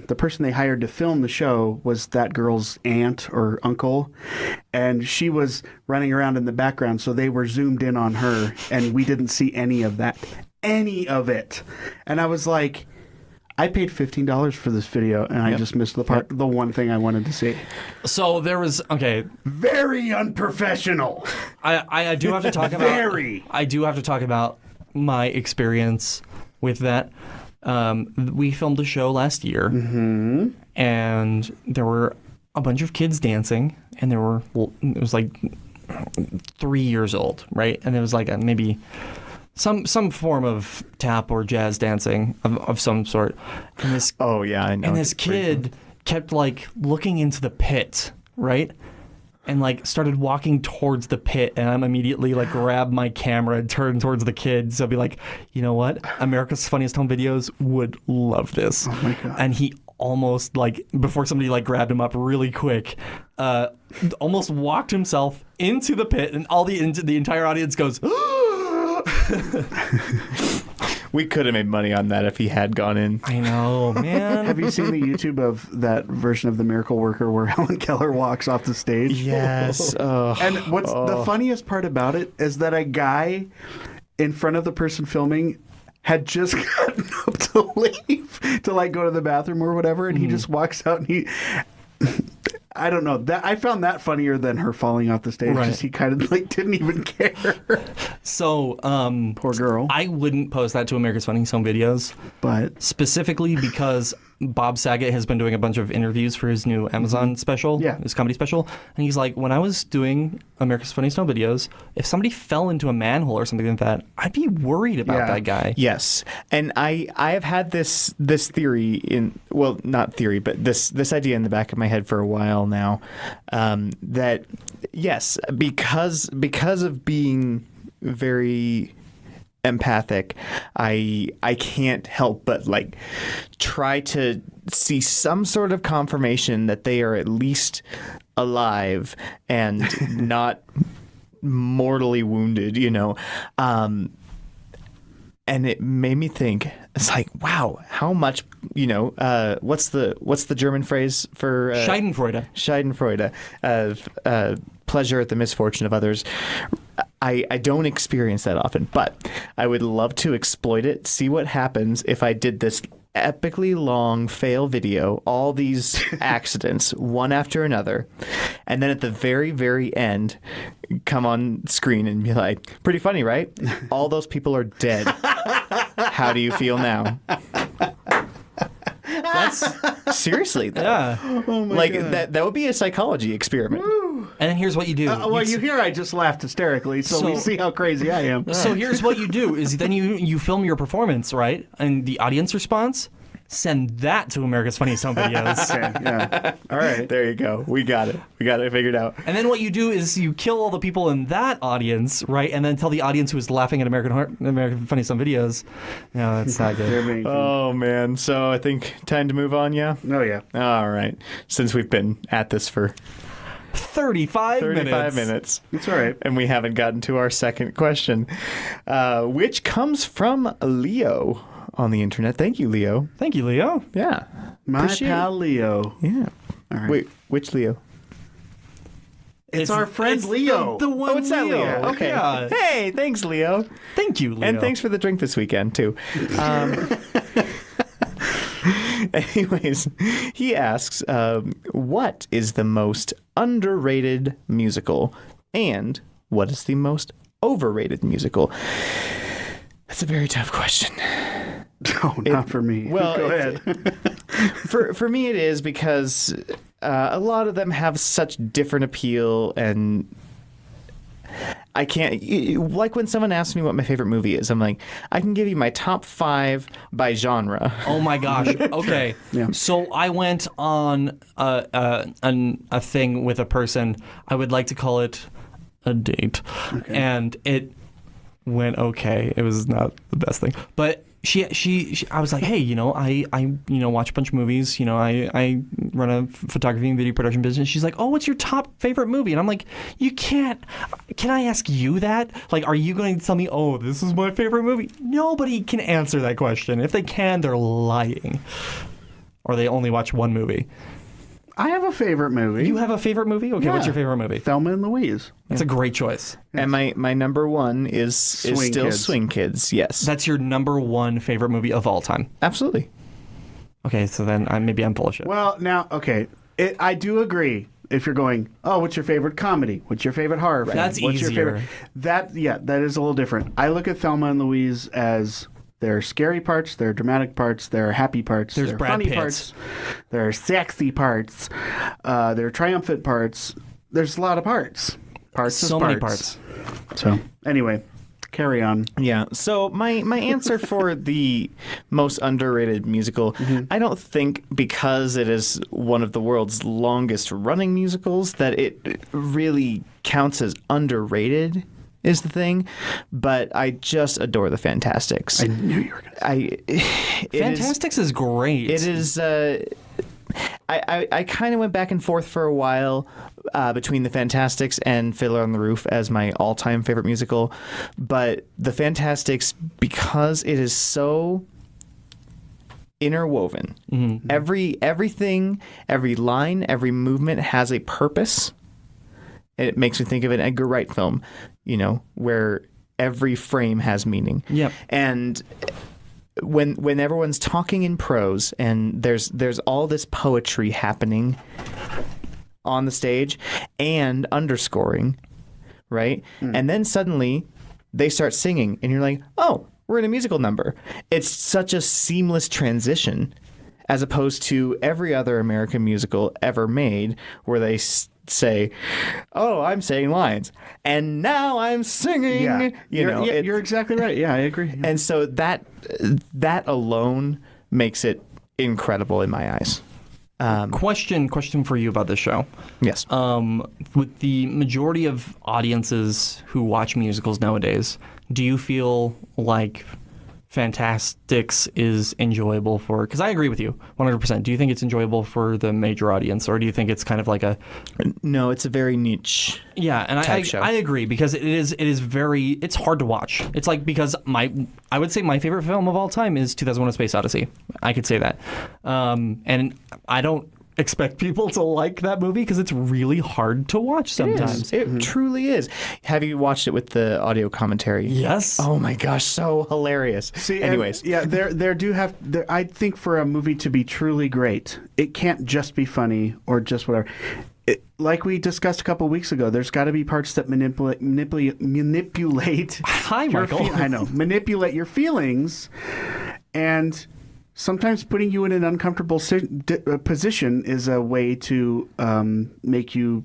B: the person they hired to film the show was that girl's aunt or uncle, and she was running around in the background, so they were zoomed in on her, and we didn't see any of it. And I was like, I paid $15 for this video, and I just missed the one thing I wanted to see.
A: So there was,
B: Very unprofessional.
A: I do have to talk about, I do have to talk about my experience with that. We filmed a show last year, and there were a bunch of kids dancing, and it was like 3 years old, right? And it was like maybe some form of tap or jazz dancing of some sort. And this
C: I know.
A: And this kid kept like looking into the pit, right? And like started walking towards the pit, and I'm immediately like grabbed my camera and turned towards the kids. So I'll be like, you know what? America's Funniest Home Videos would love this.
B: Oh my God.
A: And he almost before somebody grabbed him up really quick, almost walked himself into the pit, and the entire audience goes.
C: We could have made money on that if he had gone in.
A: I know, man.
B: Have you seen the YouTube of that version of The Miracle Worker where Helen Keller walks off the stage?
C: Yes.
B: And what's the funniest part about it is that a guy in front of the person filming had just gotten up to leave to like go to the bathroom or whatever, and he just walks out and he I don't know, that I found that funnier than her falling off the stage.
A: Right.
B: Just he kind of like didn't even care.
A: So,
B: Poor girl.
A: I wouldn't post that to America's Funniest Home Videos,
B: But
A: specifically because Bob Saget has been doing a bunch of interviews for his new Amazon special, his comedy special, and he's like, when I was doing America's Funniest Home Videos, if somebody fell into a manhole or something like that, I'd be worried about that guy.
C: Yes, and I have had this theory not theory, but this idea in the back of my head for a while now, that yes, because of being very empathic, I can't help but like try to see some sort of confirmation that they are at least alive and not mortally wounded, and it made me think, it's like, wow, how much, what's the German phrase for Schadenfreude, pleasure at the misfortune of others. I don't experience that often, but I would love to exploit it, see what happens if I did this epically long fail video, all these accidents, one after another, and then at the very, very end, come on screen and be like, pretty funny, right? All those people are dead. How do you feel now? That's seriously, though.
A: Yeah.
B: oh my
C: like
B: God.
C: that would be a psychology experiment.
A: And then here's what you do.
B: Well, you hear I just laughed hysterically, so we see how crazy I am.
A: So here's what you do is then you film your performance, right? And the audience response, send that to America's Funniest Home Videos.
B: Okay, yeah. All right.
C: There you go. We got it figured out.
A: And then what you do is you kill all the people in that audience, right? And then tell the audience who is laughing at American Funniest Home Videos. No, that's not good.
C: Oh, man. So I think time to move on, yeah?
B: Oh, yeah.
C: All right. Since we've been at this for
A: 35
C: minutes.
B: It's all right.
C: And we haven't gotten to our second question, which comes from Leo on the internet. Thank you, Leo.
A: Thank you, Leo.
C: Yeah.
B: My pal Leo.
C: Yeah.
B: All right.
C: Wait, which Leo?
B: It's our friend Leo.
A: The one
C: Oh, it's that Leo. Okay.
A: Yeah.
C: Hey, thanks, Leo.
A: Thank you, Leo.
C: And thanks for the drink this weekend, too. Anyways, he asks, what is the most underrated musical and what is the most overrated musical? That's a very tough question.
B: No, not for me.
C: Well,
B: go ahead.
C: For me, it is because a lot of them have such different appeal, and I can't, like when someone asks me what my favorite movie is, I'm like, I can give you my top 5 by genre.
A: Oh my gosh. Okay.
B: Yeah.
A: So I went on a thing with a person. I would like to call it a date. Okay. And it went okay. It was not the best thing. But she I was like, hey, I watch a bunch of movies. I run a photography and video production business. She's like, oh, what's your top favorite movie? And I'm like, can I ask you that? Like, are you going to tell me, oh, this is my favorite movie? Nobody can answer that question. If they can, they're lying. Or they only watch one movie.
B: I have a favorite movie.
A: You have a favorite movie? Okay, What's your favorite movie?
B: Thelma and Louise.
A: That's a great choice.
C: And my number one is still
B: Kids.
C: Swing Kids, yes.
A: That's your number one favorite movie of all time.
C: Absolutely.
A: Okay, so then maybe I'm full of shit.
B: Well, now, okay. I do agree. If you're going, oh, what's your favorite comedy? What's your favorite horror film?
A: That's
B: what's
A: easier.
B: Your favorite? That is a little different. I look at Thelma and Louise as there are scary parts, there are dramatic parts, there are happy parts,
A: There's
B: there are
A: Brad
B: funny
A: Pitts.
B: parts, there are sexy parts, there are triumphant parts. There's a lot of parts.
A: So many parts.
B: So, anyway, carry on.
C: Yeah. So my answer for the most underrated musical, I don't think because it is one of the world's longest running musicals that it really counts as underrated is the thing, but I just adore the Fantastics.
B: I knew you were going to say
A: Fantastics is great.
C: It is. I kind of went back and forth for a while between the Fantastics and Fiddler on the Roof as my all-time favorite musical, but the Fantastics, because it is so interwoven. Mm-hmm. Everything, every line, every movement has a purpose. It makes me think of an Edgar Wright film, where every frame has meaning.
A: Yep.
C: And when everyone's talking in prose and there's all this poetry happening on the stage and underscoring, right? And then suddenly they start singing and you're like, oh, we're in a musical number. It's such a seamless transition as opposed to every other American musical ever made where they say, oh, I'm saying lines and now I'm singing.
B: Yeah.
C: You're
B: exactly right. Yeah, I agree. Yeah.
C: And so that alone makes it incredible in my eyes.
A: Question for you about this show.
C: Yes.
A: With the majority of audiences who watch musicals nowadays, do you feel like Fantastics is enjoyable for, because I agree with you 100%. Do you think it's enjoyable for the major audience, or do you think it's kind of like a...
C: No, it's a very niche
A: and
C: show.
A: I agree, because it's hard to watch. It's like, because I would say my favorite film of all time is 2001: A Space Odyssey. I could say that. And I don't expect people to like that movie because it's really hard to watch sometimes.
C: It truly is. Have you watched it with the audio commentary?
A: Yes.
C: Oh my gosh, so hilarious.
B: See,
C: anyways,
B: I think for a movie to be truly great, it can't just be funny or just whatever. Like we discussed a couple weeks ago, there's got to be parts that manipulate.
A: Hi, Michael.
B: I know, manipulate your feelings, and sometimes putting you in an uncomfortable position is a way to make you,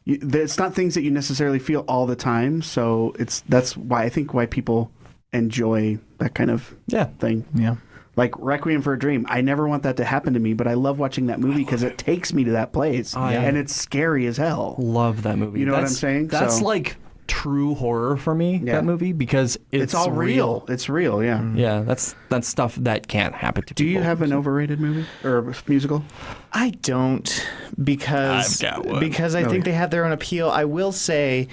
B: it's not things that you necessarily feel all the time. So that's why people enjoy that kind of thing.
C: Yeah.
B: Like Requiem for a Dream. I never want that to happen to me, but I love watching that movie because it takes me to that place. And it's scary as hell.
A: Love that movie.
B: You know what I'm saying?
A: That's like true horror for me, that movie, because it's
B: all real. It's real, yeah.
A: Yeah, that's stuff that can't happen to people.
B: Do you have an overrated movie or musical?
C: I don't, because
A: I've got one.
C: I think they have their own appeal. I will say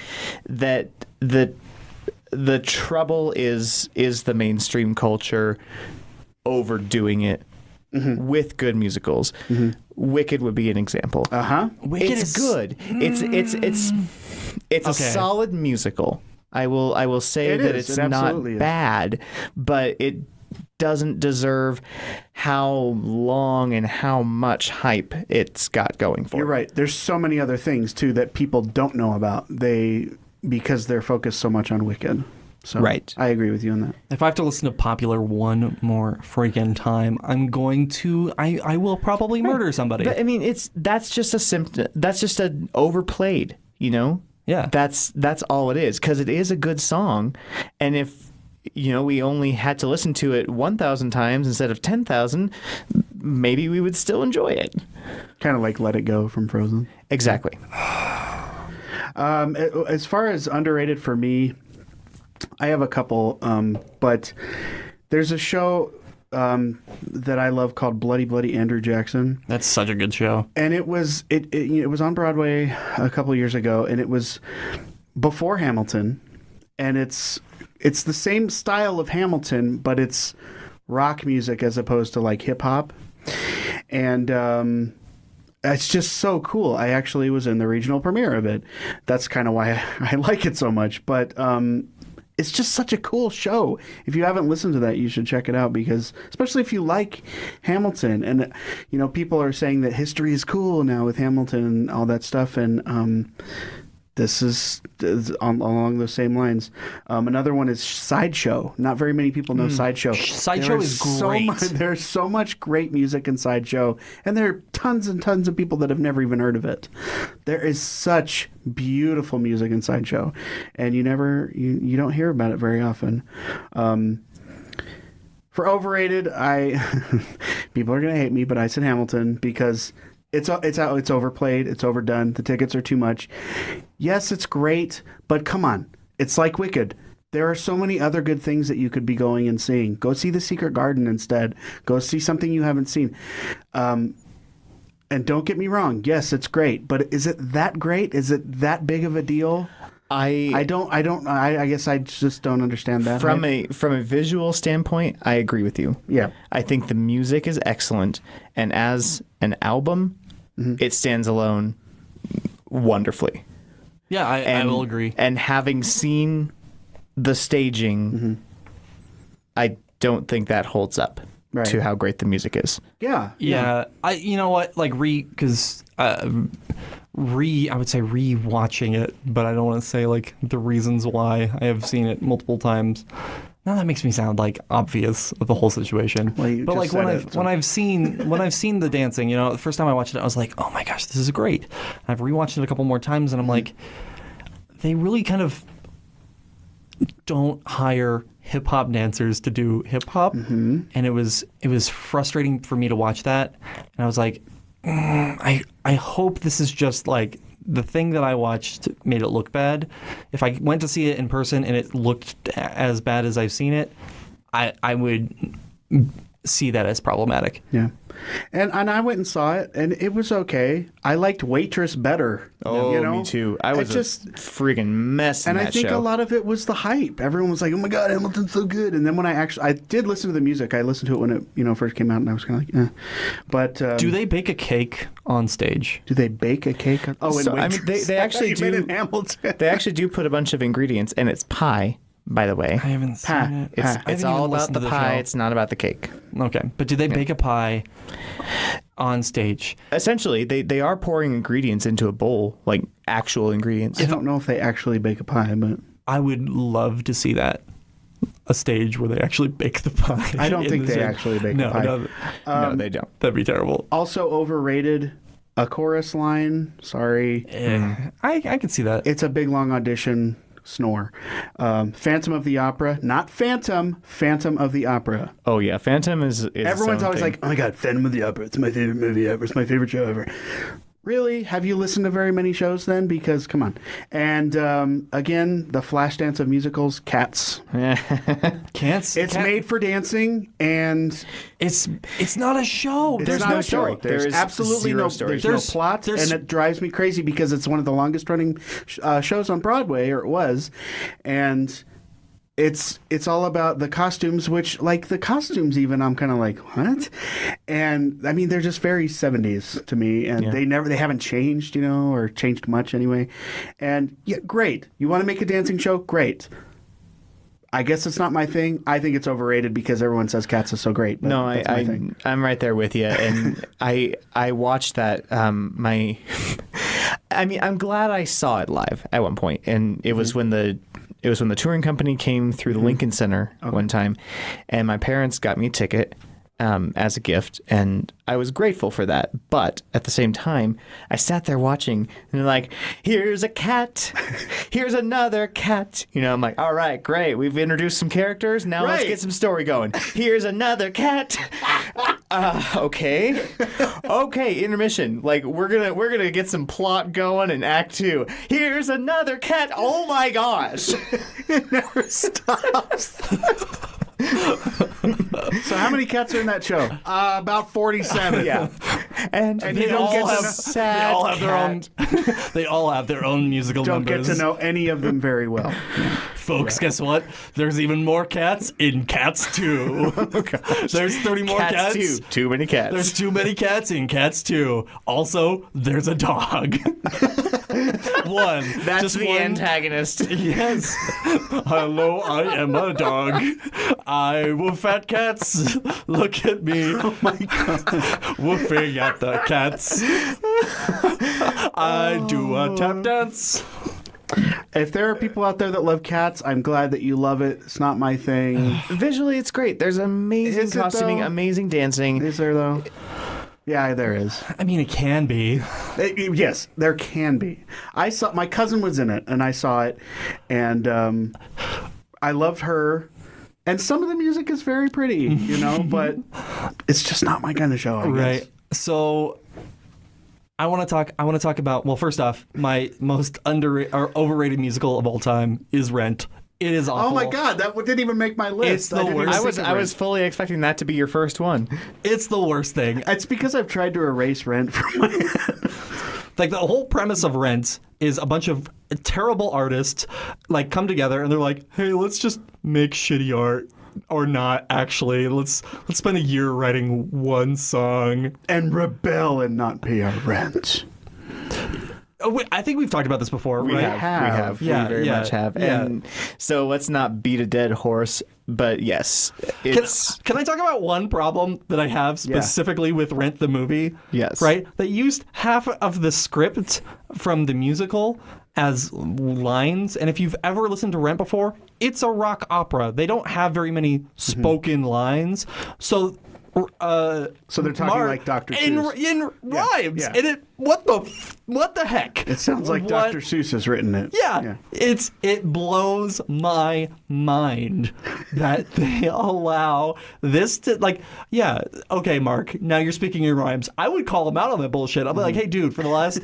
C: that the trouble is the mainstream culture overdoing it with good musicals. Wicked would be an example.
A: Wicked
C: is good. It's a solid musical. I will say that it's not bad, but it doesn't deserve how long and how much hype it's got going for it.
B: You're right. There's so many other things too that people don't know about. Because they're focused so much on Wicked. So
C: right.
B: I agree with you on that.
A: If I have to listen to Popular one more freaking time, I'm going to. I will probably murder somebody.
C: But I mean, that's just a symptom. That's just an overplayed.
A: Yeah.
C: That's all it is, because it is a good song, and if we only had to listen to it 1,000 times instead of 10,000, maybe we would still enjoy it.
B: Kind of like Let It Go from Frozen.
C: Exactly.
B: As far as underrated for me, I have a couple, but there's a show that I love called Bloody Bloody Andrew Jackson.
A: That's such a good show.
B: And it was on Broadway a couple years ago, and it was before Hamilton, and it's the same style of Hamilton, but it's rock music as opposed to like hip hop, and it's just so cool. I actually was in the regional premiere of it. That's kind of why I like it so much. But it's just such a cool show. If you haven't listened to that, you should check it out, because especially if you like Hamilton, and people are saying that history is cool now with Hamilton and all that stuff, and this is along those same lines. Another one is Sideshow. Not very many people know Sideshow.
A: Sideshow is great.
B: There's so much great music in Sideshow, and there are tons and tons of people that have never even heard of it. There is such beautiful music in Sideshow, and you don't hear about it very often. For overrated, people are gonna hate me, but I said Hamilton because it's overplayed, it's overdone, the tickets are too much. Yes, it's great, but come on, it's like Wicked. There are so many other good things that you could be going and seeing. Go see The Secret Garden instead. Go see something you haven't seen. And don't get me wrong, yes, it's great, but is it that great? Is it that big of a deal? I guess I just don't understand that.
C: From a visual standpoint, I agree with you.
B: Yeah.
C: I think the music is excellent, and as an album, it stands alone wonderfully.
A: Yeah, I will agree.
C: And having seen the staging, I don't think that holds up to how great the music is.
B: Yeah.
A: You know what? Like because I would say re-watching it, but I don't want to say like the reasons why. I have seen it multiple times. Now that makes me sound like obvious of the whole situation.
B: Well,
A: but like when I've seen the dancing, the first time I watched it, I was like, oh my gosh, this is great. And I've rewatched it a couple more times, and I'm like, they really kind of don't hire hip hop dancers to do hip hop, and it was frustrating for me to watch that, and I was like, I hope this is just like the thing that I watched made it look bad. If I went to see it in person and it looked as bad as I've seen it, I would see that as problematic.
B: Yeah. And I went and saw it, and it was okay. I liked Waitress better.
C: Oh, me too. I was just freaking mess in that show.
B: And I think a lot of it was the hype. Everyone was like, "Oh my God, Hamilton's so good!" And then when I did listen to the music. I listened to it when it first came out, and I was kind of like, eh. But
A: do they bake a cake on stage?
B: Do they bake a cake? Oh,
C: so, I mean, they actually do.
B: In Hamilton.
C: They actually do put a bunch of ingredients, and it's pie. By the way,
A: I haven't seen it.
C: It's all about the pie. It's not about the cake.
A: Okay, but do they bake a pie on stage?
C: Essentially, they are pouring ingredients into a bowl, like actual ingredients.
B: I don't know if they actually bake a pie, but
A: I would love to see that. A stage where they actually bake the pie.
B: I don't think they actually bake a pie.
C: No, they don't.
A: That'd be terrible.
B: Also overrated. A chorus line. Sorry.
A: I can see that.
B: It's a big long audition. Snore. Phantom of the Opera, not Phantom of the Opera.
C: Oh yeah, Phantom is
B: everyone's always like, oh my God, Phantom of the Opera, it's my favorite movie ever, it's my favorite show ever. Really? Have you listened to very many shows then? Because come on. And again, the Flashdance of musicals, Cats.
A: Cats.
B: It's made for dancing, and
A: it's not a show.
B: There's no story. There's absolutely no story. There's no plot, and it drives me crazy because it's one of the longest running shows on Broadway, or it was, and it's all about the costumes, which, like, the costumes even, I'm kind of like, what? And I mean, they're just very 70s to me, and they haven't changed, or changed much anyway. And yeah, great. You want to make a dancing show? Great. I guess it's not my thing. I think it's overrated because everyone says Cats is so great. But
C: no, I'm right there with you, and I watched that. I mean, I'm glad I saw it live at one point, and it was when the touring company came through the Lincoln Center one time, and my parents got me a ticket as a gift, and I was grateful for that. But at the same time, I sat there watching, and they're like, "Here's a cat, here's another cat." I'm like, "All right, great. We've introduced some characters. Now let's get some story going. Here's another cat." Okay, intermission. Like we're gonna get some plot going in Act 2. Here's another cat. Oh my gosh,
B: it never stops. So how many cats are in that show? About 47.
C: Yeah, and
B: they don't get to know.
A: They all have their own. They all have their own musical
B: don't
A: numbers.
B: Get to know any of them very well.
A: Folks, guess what? There's even more cats in Cats 2. There's 30 more cats.
C: 2. Too many cats.
A: There's too many cats in Cats 2. Also, there's a dog. One.
C: That's
A: just
C: the
A: one.
C: antagonist.
A: Yes. Hello, I am a dog. I woof at cats. Look at me.
B: Oh my God.
A: Woofing at the cats. I do a tap dance.
B: If there are people out there that love Cats, I'm glad that you love it. It's not my thing.
C: Visually, it's great. There's amazing costuming, amazing dancing.
B: Is there, though? Yeah, there is.
A: I mean, it can be.
B: Yes, there can be. My cousin was in it, and I saw it, and I loved her. And some of the music is very pretty, but it's just not my kind of show, I guess.
A: Right. So I want to talk about, well, first off, my most underrated or overrated musical of all time is Rent. It is awful.
B: Oh my God, that didn't even make my list.
A: It's the worst.
C: I was fully expecting that to be your first one.
A: It's the worst thing.
B: It's because I've tried to erase Rent from my head.
A: Like, the whole premise of Rent is a bunch of terrible artists like come together and they're like, "Hey, let's just make shitty art." Or not, actually. Let's spend a year writing one song.
B: And rebel and not pay our rent.
A: I think we've talked about this before,
C: We
A: right?
C: have.
A: Yeah,
C: We very
A: yeah,
C: much have.
A: yeah.
C: And so let's not beat a dead horse, but yes,
A: Can I talk about one problem that I have specifically with Rent the movie?
C: Yes.
A: Right? They used half of the script from the musical as lines, and if you've ever listened to Rent before, it's a rock opera. They don't have very many spoken lines, so
B: they're talking like Dr. Seuss.
A: in rhymes,
B: yeah.
A: and it what the heck?
B: It sounds like Dr. Seuss has written it.
A: Yeah, it blows my mind that they allow this to okay, Mark, now you're speaking in rhymes. I would call him out on that bullshit. I'll be like, hey, dude, for the last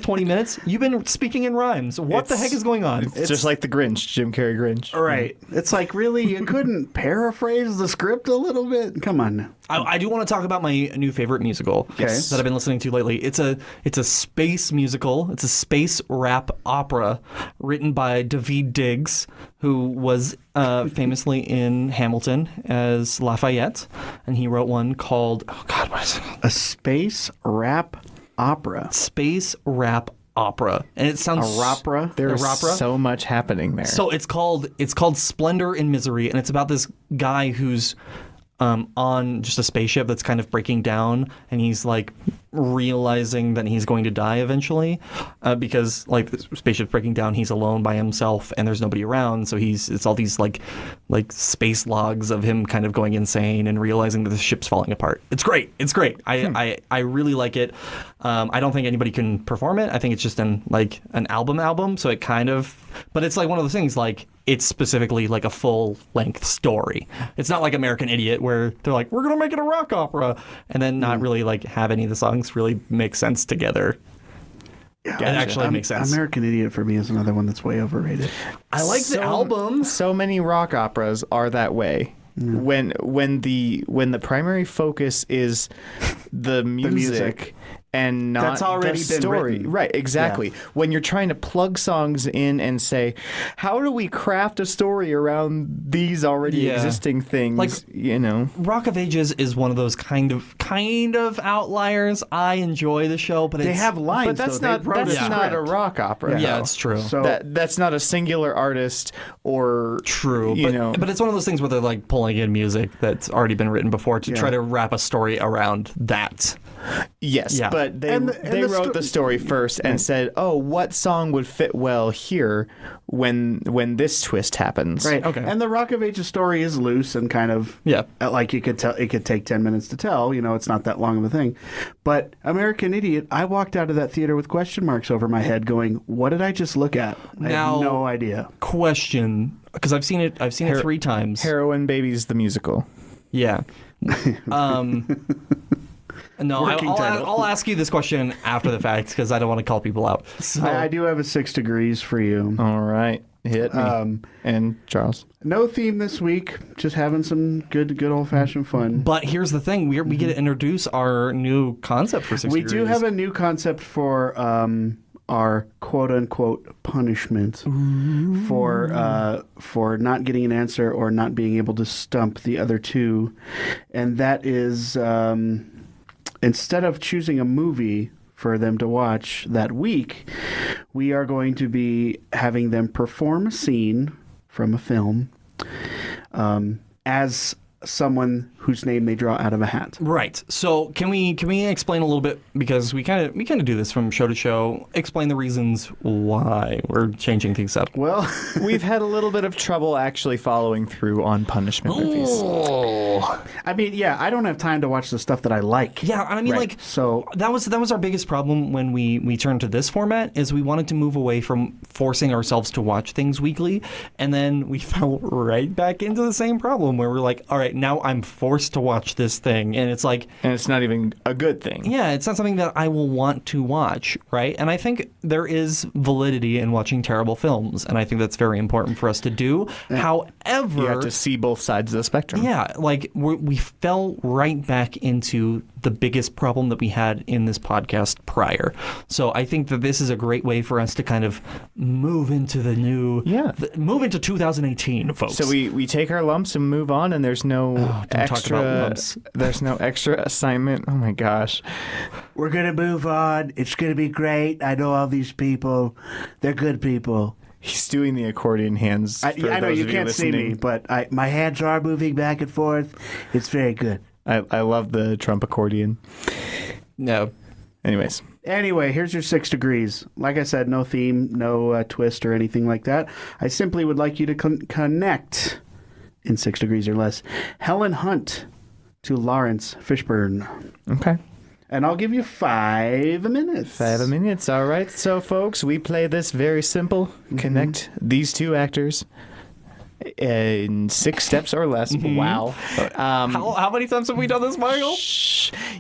A: 20 minutes, you've been speaking in rhymes. What the heck is going on?
C: It's just like the Grinch, Jim Carrey Grinch.
B: Right. It's like, really, you couldn't paraphrase the script a little bit? Come on now.
A: I do want to talk about my new favorite musical that I've been listening to lately. It's a space musical. It's a space rap opera written by Daveed Diggs, who was famously in Hamilton as Lafayette, and he wrote one called what is it called?
B: A space rap opera.
A: Space rap opera, and it sounds
B: opera.
C: There's
A: opera.
C: so much happening there.
A: So it's called Splendor in Misery, and it's about this guy who's on just a spaceship that's kind of breaking down, and he's like realizing that he's going to die eventually because like the spaceship's breaking down, he's alone by himself and there's nobody around, so it's all these like space logs of him kind of going insane and realizing that the ship's falling apart. It's great. I really like it. I don't think anybody can perform it. I think it's just an album, so it kind of, but it's like one of those things, like it's specifically like a full-length story. It's not like American Idiot where they're like, we're going to make it a rock opera, and then not really like have any of the songs really make sense together.
B: Yeah,
A: it actually makes sense.
B: American Idiot for me is another one that's way overrated.
A: I like the album.
C: So many rock operas are that way. When the primary focus is the music and not
B: that's already
C: the
B: been
C: story.
B: written.
C: Right, exactly. Yeah. When you're trying to plug songs in and say, how do we craft a story around these already existing things?
A: Like, Rock of Ages is one of those kind of outliers. I enjoy the show, but
B: they have lines.
C: But that's
B: though.
C: not a rock opera.
A: Yeah, it's true.
B: So
C: that's not a singular artist or
A: true. But it's one of those things where they're like pulling in music that's already been written before to try to wrap a story around that.
C: Yes, but they wrote the story first and said, "Oh, what song would fit well here when this twist happens?"
B: Right.
A: Okay.
B: And the Rock of Ages story is loose and kind of like you could tell. It could take 10 minutes to tell. It's not that long of a thing. But American Idiot, I walked out of that theater with question marks over my head, going, "What did I just look at?" I have no idea.
A: Question, because I've seen it 3 times.
C: Heroin Babies the musical.
A: Yeah. No, I'll ask you this question after the fact because I don't want to call people out. So.
B: I do have a 6 degrees for you.
C: All right. Hit me. And Charles.
B: No theme this week. Just having some good old-fashioned fun.
A: But here's the thing. We get to introduce our new concept for 6 degrees.
B: We do have a new concept for our quote-unquote punishment for not getting an answer or not being able to stump the other two. And that is... instead of choosing a movie for them to watch that week, we are going to be having them perform a scene from a film as someone whose name they draw out of a hat.
A: Right. So can we explain a little bit, because we kind of do this from show to show, explain the reasons why we're changing things up.
B: Well,
C: we've had a little bit of trouble actually following through on punishment movies.
B: I mean, I don't have time to watch the stuff that I like.
A: Yeah, I mean, so that was our biggest problem when we turned to this format, is we wanted to move away from forcing ourselves to watch things weekly, and then we fell right back into the same problem where we're like, all right, now I'm forced to watch this thing, and it's like,
C: and it's not even a good thing.
A: Yeah, it's not something that I will want to watch, right? And I think there is validity in watching terrible films, and I think that's very important for us to do. However,
C: you have to see both sides of the spectrum.
A: Yeah, like we fell right back into the biggest problem that we had in this podcast prior. So I think that this is a great way for us to kind of move into the new, move into 2018, folks.
C: So we take our lumps and move on, and there's no extra
A: talk about lumps.
C: There's no extra assignment. Oh my gosh.
B: We're going to move on. It's going to be great. I know all these people. They're good people.
C: He's doing the accordion hands.
B: I know you can't see me, but my hands are moving back and forth. It's very good.
C: I love the Trump accordion.
A: No.
B: Anyway, here's your 6 degrees. Like I said, no theme, no twist or anything like that. I simply would like you to connect in 6 degrees or less Helen Hunt to Lawrence Fishburne.
C: Okay.
B: And I'll give you 5 minutes.
C: 5 minutes. All right. So, folks, we play this very simple. Connect these two actors in 6 steps or less. Wow.
A: How many times have we done this, Michael?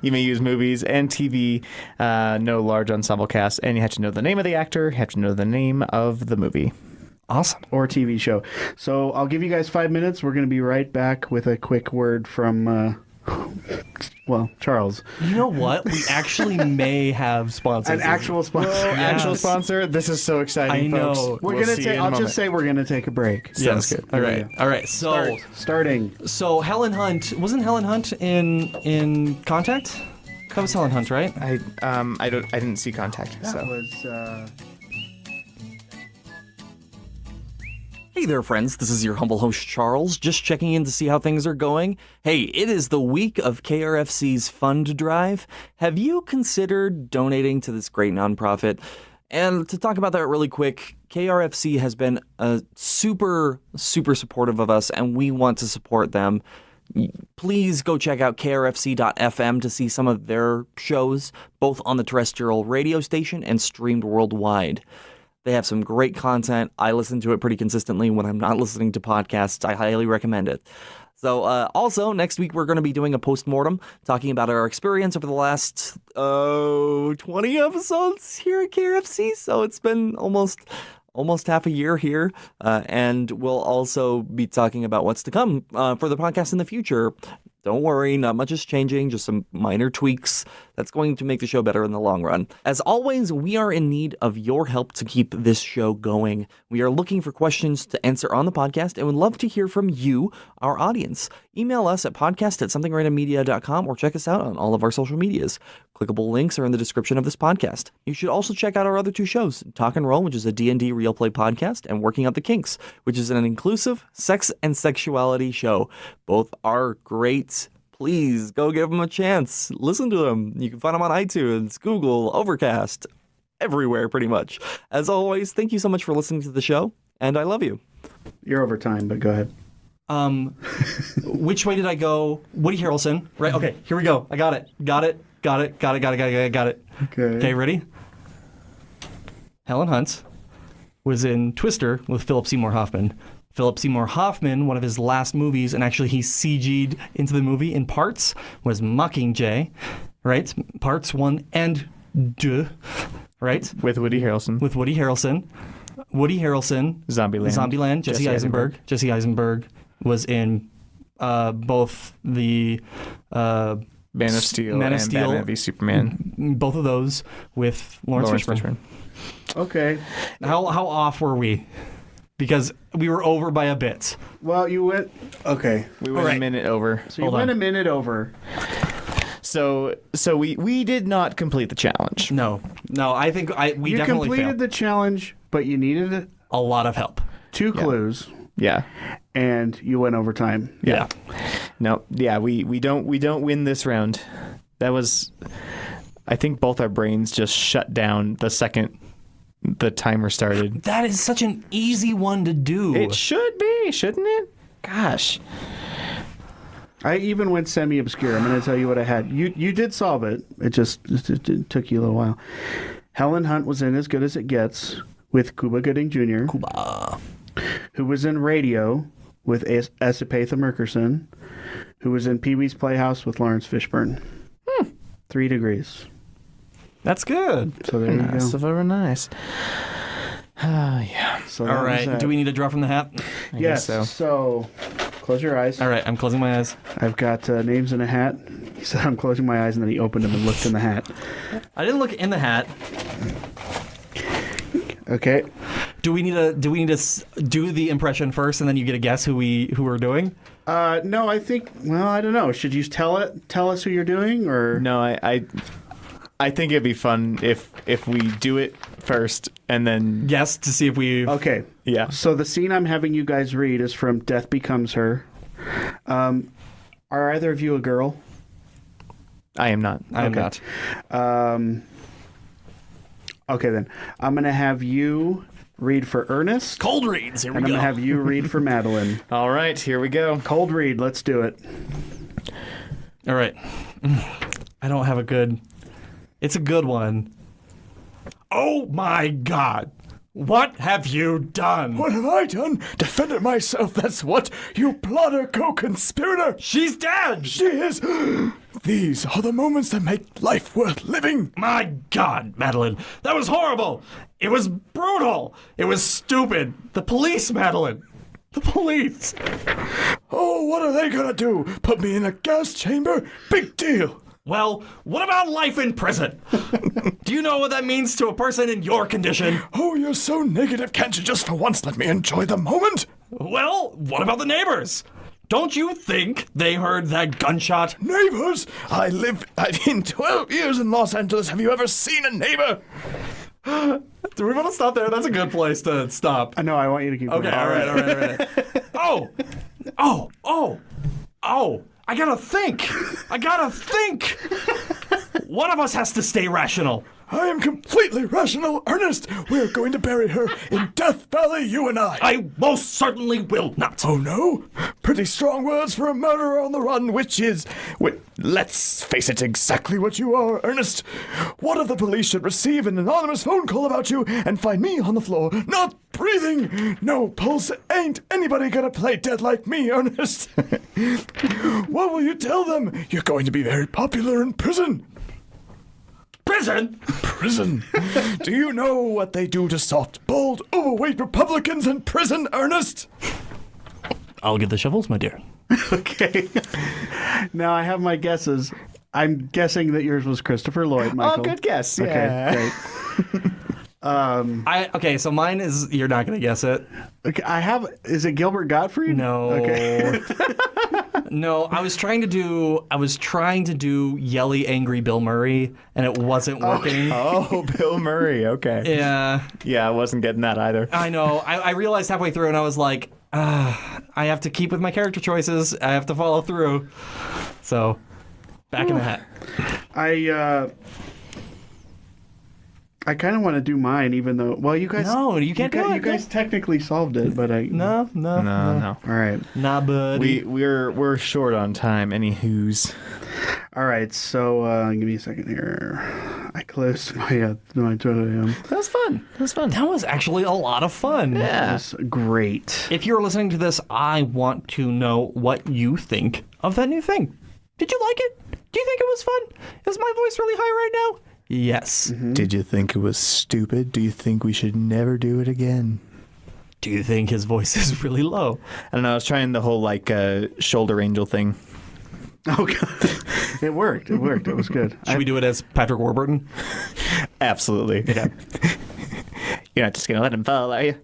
C: You may use movies and TV, no large ensemble cast, and you have to know the name of the actor, you have to know the name of the movie.
A: Awesome.
B: Or TV show. So I'll give you guys 5 minutes. We're going to be right back with a quick word from... Charles.
A: You know what? We actually may have sponsors.
B: An actual sponsor.
C: Yes. Actual sponsor? This is so exciting,
A: I know.
C: folks.
B: We're gonna take. I'll just say we're gonna take a break.
A: Sounds good. All right. So
B: starting.
A: So Helen Hunt wasn't Helen Hunt in Contact? That was Helen Hunt, right?
C: I didn't see Contact.
B: That was.
A: Hey there, friends. This is your humble host, Charles, just checking in to see how things are going. Hey, it is the week of KRFC's Fund Drive. Have you considered donating to this great nonprofit? And to talk about that really quick, KRFC has been super supportive of us, and we want to support them. Please go check out krfc.fm to see some of their shows, both on the terrestrial radio station and streamed worldwide. They have some great content. I listen to it pretty consistently when I'm not listening to podcasts. I highly recommend it. So also, next week we're going to be doing a postmortem talking about our experience over the last 20 episodes here at KRFC. So it's been almost half a year here. And we'll also be talking about what's to come for the podcast in the future. Don't worry, not much is changing, just some minor tweaks that's going to make the show better in the long run. As always, we are in need of your help to keep this show going. We are looking for questions to answer on the podcast and would love to hear from you, our audience. Email us at podcast@something.random.media.com or check us out on all of our social medias. Clickable links are in the description of this podcast. You should also check out our other 2 shows, Talk and Roll, which is a D&D real play podcast, and Working Out the Kinks, which is an inclusive sex and sexuality show. Both are great. Please go give them a chance. Listen to them. You can find them on iTunes, Google, Overcast, everywhere pretty much. As always, thank you so much for listening to the show, and I love you.
B: You're over time, but go ahead.
A: Which way did I go? Woody Harrelson. Right. Okay. Here we go. I got it. Got it. Okay, ready? Helen Hunt was in Twister with Philip Seymour Hoffman. Philip Seymour Hoffman, one of his last movies, and actually he CG'd into the movie in parts, was Mockingjay, right? Parts 1 and 2, right?
C: With Woody Harrelson.
A: Zombieland. Jesse Eisenberg was in both the
C: Man of Steel and Batman v Superman.
A: Both of those with Lawrence Fishburne.
B: Okay.
A: How off were we? Because we were over by a bit.
B: Well, you went... Okay.
C: We went a minute over.
B: So you went a minute over.
C: So we did not complete the challenge.
A: No, I think we definitely failed.
B: You completed the challenge, but you needed
A: a lot of help.
B: 2 clues.
C: Yeah.
B: And you went over time.
C: Yeah. No, yeah, we don't win this round. That was... I think both our brains just shut down the second the timer started.
A: That is such an easy one to do.
C: It should be, shouldn't it? Gosh.
B: I even went semi-obscure. I'm going to tell you what I had. You did solve it. It just it took you a little while. Helen Hunt was in As Good as It Gets with Cuba Gooding Jr. Who was in Radio with Esapatha Murkerson. Who was in Pee-wee's Playhouse with Lawrence Fishburne. 3 degrees.
A: That's good.
B: So there you go.
C: So very nice. Yeah.
B: So
A: all right. Do we need to draw from the hat?
B: I guess so. So close your eyes.
A: All right. I'm closing my eyes.
B: I've got names in a hat. He said I'm closing my eyes, and then he opened them and looked in the hat.
A: I didn't look in the hat.
B: Okay.
A: Do we need to do the impression first, and then you get a guess who we're doing?
B: No, I think. Well, I don't know. Should you tell us who you're doing, or
C: No, I think it'd be fun if we do it first and then
A: Guess to see if we.
B: Okay.
C: yeah.
B: So the scene I'm having you guys read is from Death Becomes Her. Are either of you a girl?
C: I am not.
A: I am not.
B: Okay, then I'm gonna have you read for Ernest,
A: Cold reads. Here we
B: and I'm
A: go.
B: gonna have you read for Madeline.
C: All right, here we go.
B: Cold read. Let's do it.
A: All right. I don't have a good. It's a good one. Oh my God. What have you done?
D: What have I done? Defended myself, that's what, you plotter, co-conspirator!
A: She's dead!
D: She is! These are the moments that make life worth living!
A: My God, Madeline. That was horrible. It was brutal. It was stupid. The police, Madeline. The police.
D: Oh, what are they gonna do? Put me in a gas chamber? Big deal!
A: Well, what about life in prison? Do you know what that means to a person in your condition?
D: Oh, you're so negative, can't you just for once let me enjoy the moment?
A: Well, what about the neighbors? Don't you think they heard that gunshot?
D: Neighbors? I've been 12 years in Los Angeles. Have you ever seen a neighbor?
A: Do we want to stop there? That's a good place to stop.
B: No, I want you to keep going.
A: Okay, all right. Oh, I gotta think. One of us has to stay rational.
D: I am completely rational, Ernest. We're going to bury her in Death Valley, you and I.
A: I most certainly will not.
D: Oh no? Pretty strong words for a murderer on the run, which is, let's face it, exactly what you are, Ernest. What if the police should receive an anonymous phone call about you and find me on the floor, not breathing? No pulse. Ain't anybody gonna play dead like me, Ernest. What will you tell them? You're going to be very popular in prison.
A: Prison?
D: Prison. Do you know what they do to soft, bald, overweight Republicans in prison, Ernest?
A: I'll get the shovels, my dear.
B: Okay. Now I have my guesses. I'm guessing that yours was Christopher Lloyd, Michael.
C: Oh, good guess.
B: Okay,
C: Yeah.
B: great.
A: Okay, so mine is, you're not gonna guess it.
B: Okay, is it Gilbert Gottfried?
A: No.
B: Okay.
A: No, I was trying to do yelly, angry Bill Murray, and it wasn't working.
C: Oh, Bill Murray. Okay.
A: Yeah,
C: Yeah, I wasn't getting that either.
A: I know. I realized halfway through, and I was like, I have to keep with my character choices. I have to follow through. So, back in the hat.
B: I kind of want to do mine, even though. Well, you guys.
A: No, you can't do it.
B: You guys technically solved it, but I.
A: No.
C: No.
B: All right.
A: Nah, buddy.
C: We're short on time. Anywho's.
B: All right. So give me a second here. I closed my Twitter.
C: That was fun.
A: That was actually a lot of fun.
C: Yeah.
B: That's great.
A: If you're listening to this, I want to know what you think of that new thing. Did you like it? Do you think it was fun? Is my voice really high right now? Yes.
B: Mm-hmm.
C: Did you think it was stupid? Do you think we should never do it again?
A: Do you think his voice is really low?
C: I don't know. I was trying the whole shoulder angel thing.
B: Oh God. It worked. It was good.
A: Should we do it as Patrick Warburton?
C: Absolutely.
A: Yeah.
C: You're not just gonna let him fall, are you?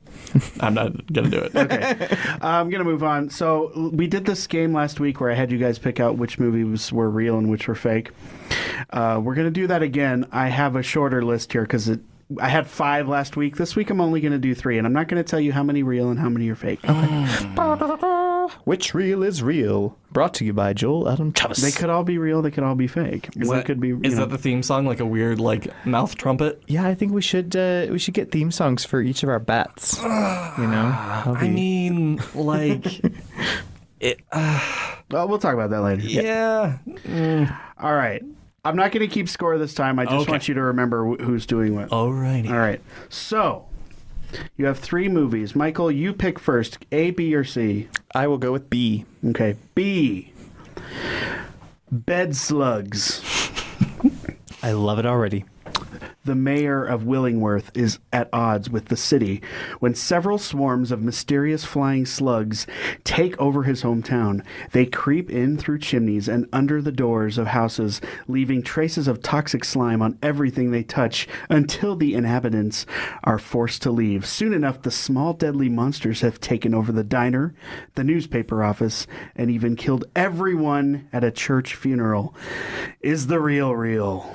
A: I'm not going to do it.
B: Okay. I'm going to move on. So we did this game last week where I had you guys pick out which movies were real and which were fake. We're going to do that again. I have a shorter list here because I had 5 last week. This week I'm only going to do 3, and I'm not going to tell you how many real and how many are fake.
C: Which reel is real? Brought to you by Joel Adam Travis.
B: They could all be real. They could all be fake. One could be.
A: Is that the theme song, like a weird mouth trumpet?
C: Yeah, I think we should get theme songs for each of our bats.
A: I mean, like, it.
B: Well, we'll talk about that later.
A: Yeah.
B: All right. I'm not going to keep score this time. I just want you to remember who's doing what.
A: Alrighty.
B: All right. So you have 3 movies. Michael, you pick first. A, B, or C?
C: I will go with B.
B: Okay. B. Bed Slugs.
C: I love it already.
B: the mayor of Willingworth is at odds with the city when several swarms of mysterious flying slugs take over his hometown. They creep in through chimneys and under the doors of houses, leaving traces of toxic slime on everything they touch until the inhabitants are forced to leave. Soon enough, the small deadly monsters have taken over the diner, the newspaper office, and even killed everyone at a church funeral. Is the real?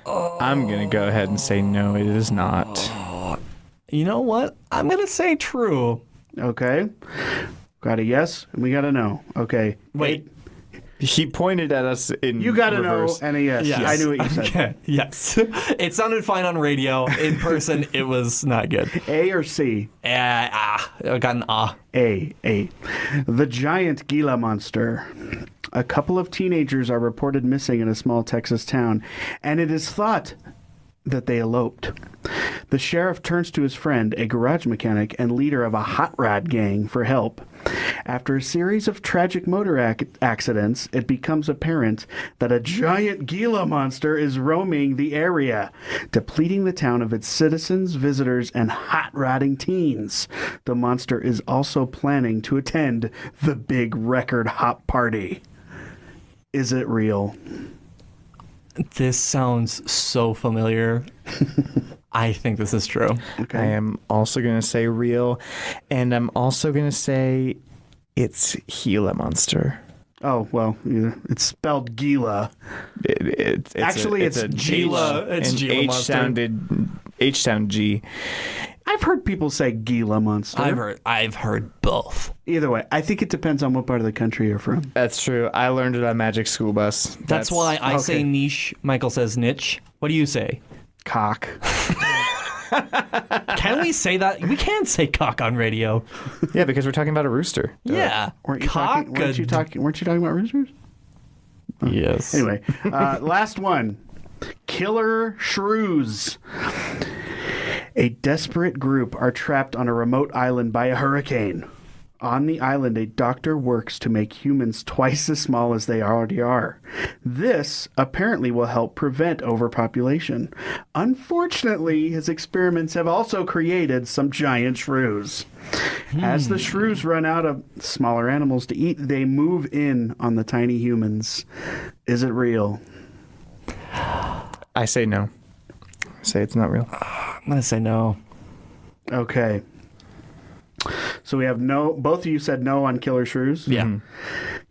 C: I'm going to go ahead and say no, it is not.
A: You know what? I'm going to say true.
B: Okay. Got a yes, and we got a no. Okay.
A: Wait.
C: He pointed at us in
B: You got a
C: reverse.
B: no and a yes.
A: Yes.
B: I knew what you said.
A: Okay. Yes. It sounded fine on radio. In person, it was not good.
B: A or C?
A: I got an ah.
B: A. The giant Gila monster. A couple of teenagers are reported missing in a small Texas town, and it is thought that they eloped. The sheriff turns to his friend, a garage mechanic and leader of a hot rod gang, for help. After a series of tragic motor accidents, it becomes apparent that a giant Gila monster is roaming the area, depleting the town of its citizens, visitors, and hot-rodding teens. The monster is also planning to attend the big record hop party. Is it real?
A: This sounds so familiar. I think this is true.
B: Okay.
C: I am also going to say real, and I'm also going to say it's Gila monster.
B: Oh, well, yeah, it's spelled Gila.
C: It's
B: It's
A: Gila. It's Gila
C: H
A: monster.
C: H sound G.
B: I've heard people say Gila monster.
A: I've heard both.
B: Either way, I think it depends on what part of the country you're from.
C: That's true. I learned it on Magic School Bus.
A: That's why I say
B: okay.
A: niche. Michael says niche. What do you say?
B: Cock.
A: Can we say that? We can't say cock on radio.
C: Yeah, because we're talking about a rooster.
A: Yeah.
B: Weren't you
A: Cock.
B: talking about roosters?
A: Yes.
B: Anyway, last one. Killer shrews. A desperate group are trapped on a remote island by a hurricane. On the island, a doctor works to make humans twice as small as they already are. This apparently will help prevent overpopulation. Unfortunately, his experiments have also created some giant shrews. As the shrews run out of smaller animals to eat, they move in on the tiny humans. Is it real?
C: I say no. I say it's not real.
A: I'm going to say no.
B: Okay. So we have no. Both of you said no on killer shrews.
A: Yeah.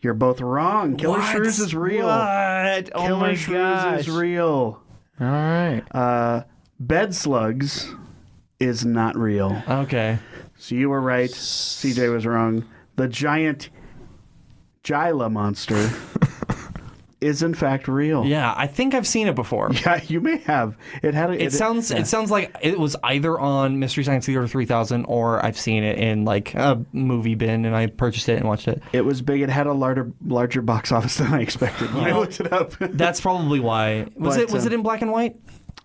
B: You're both wrong. Killer shrews is real.
C: What? Oh
B: Killer
C: my
B: shrews
C: gosh.
B: is real.
C: All right.
B: Bed slugs is not real.
A: Okay.
B: So you were right. CJ was wrong. The giant Gila monster is in fact real.
A: Yeah, I think I've seen it before.
B: Yeah, you may have. It
A: sounds like it was either on Mystery Science Theater 3000 or I've seen it in like a movie bin and I purchased it and watched it.
B: It was big. It had a larger box office than I expected when I looked it up.
A: That's probably why. Was it in black and white?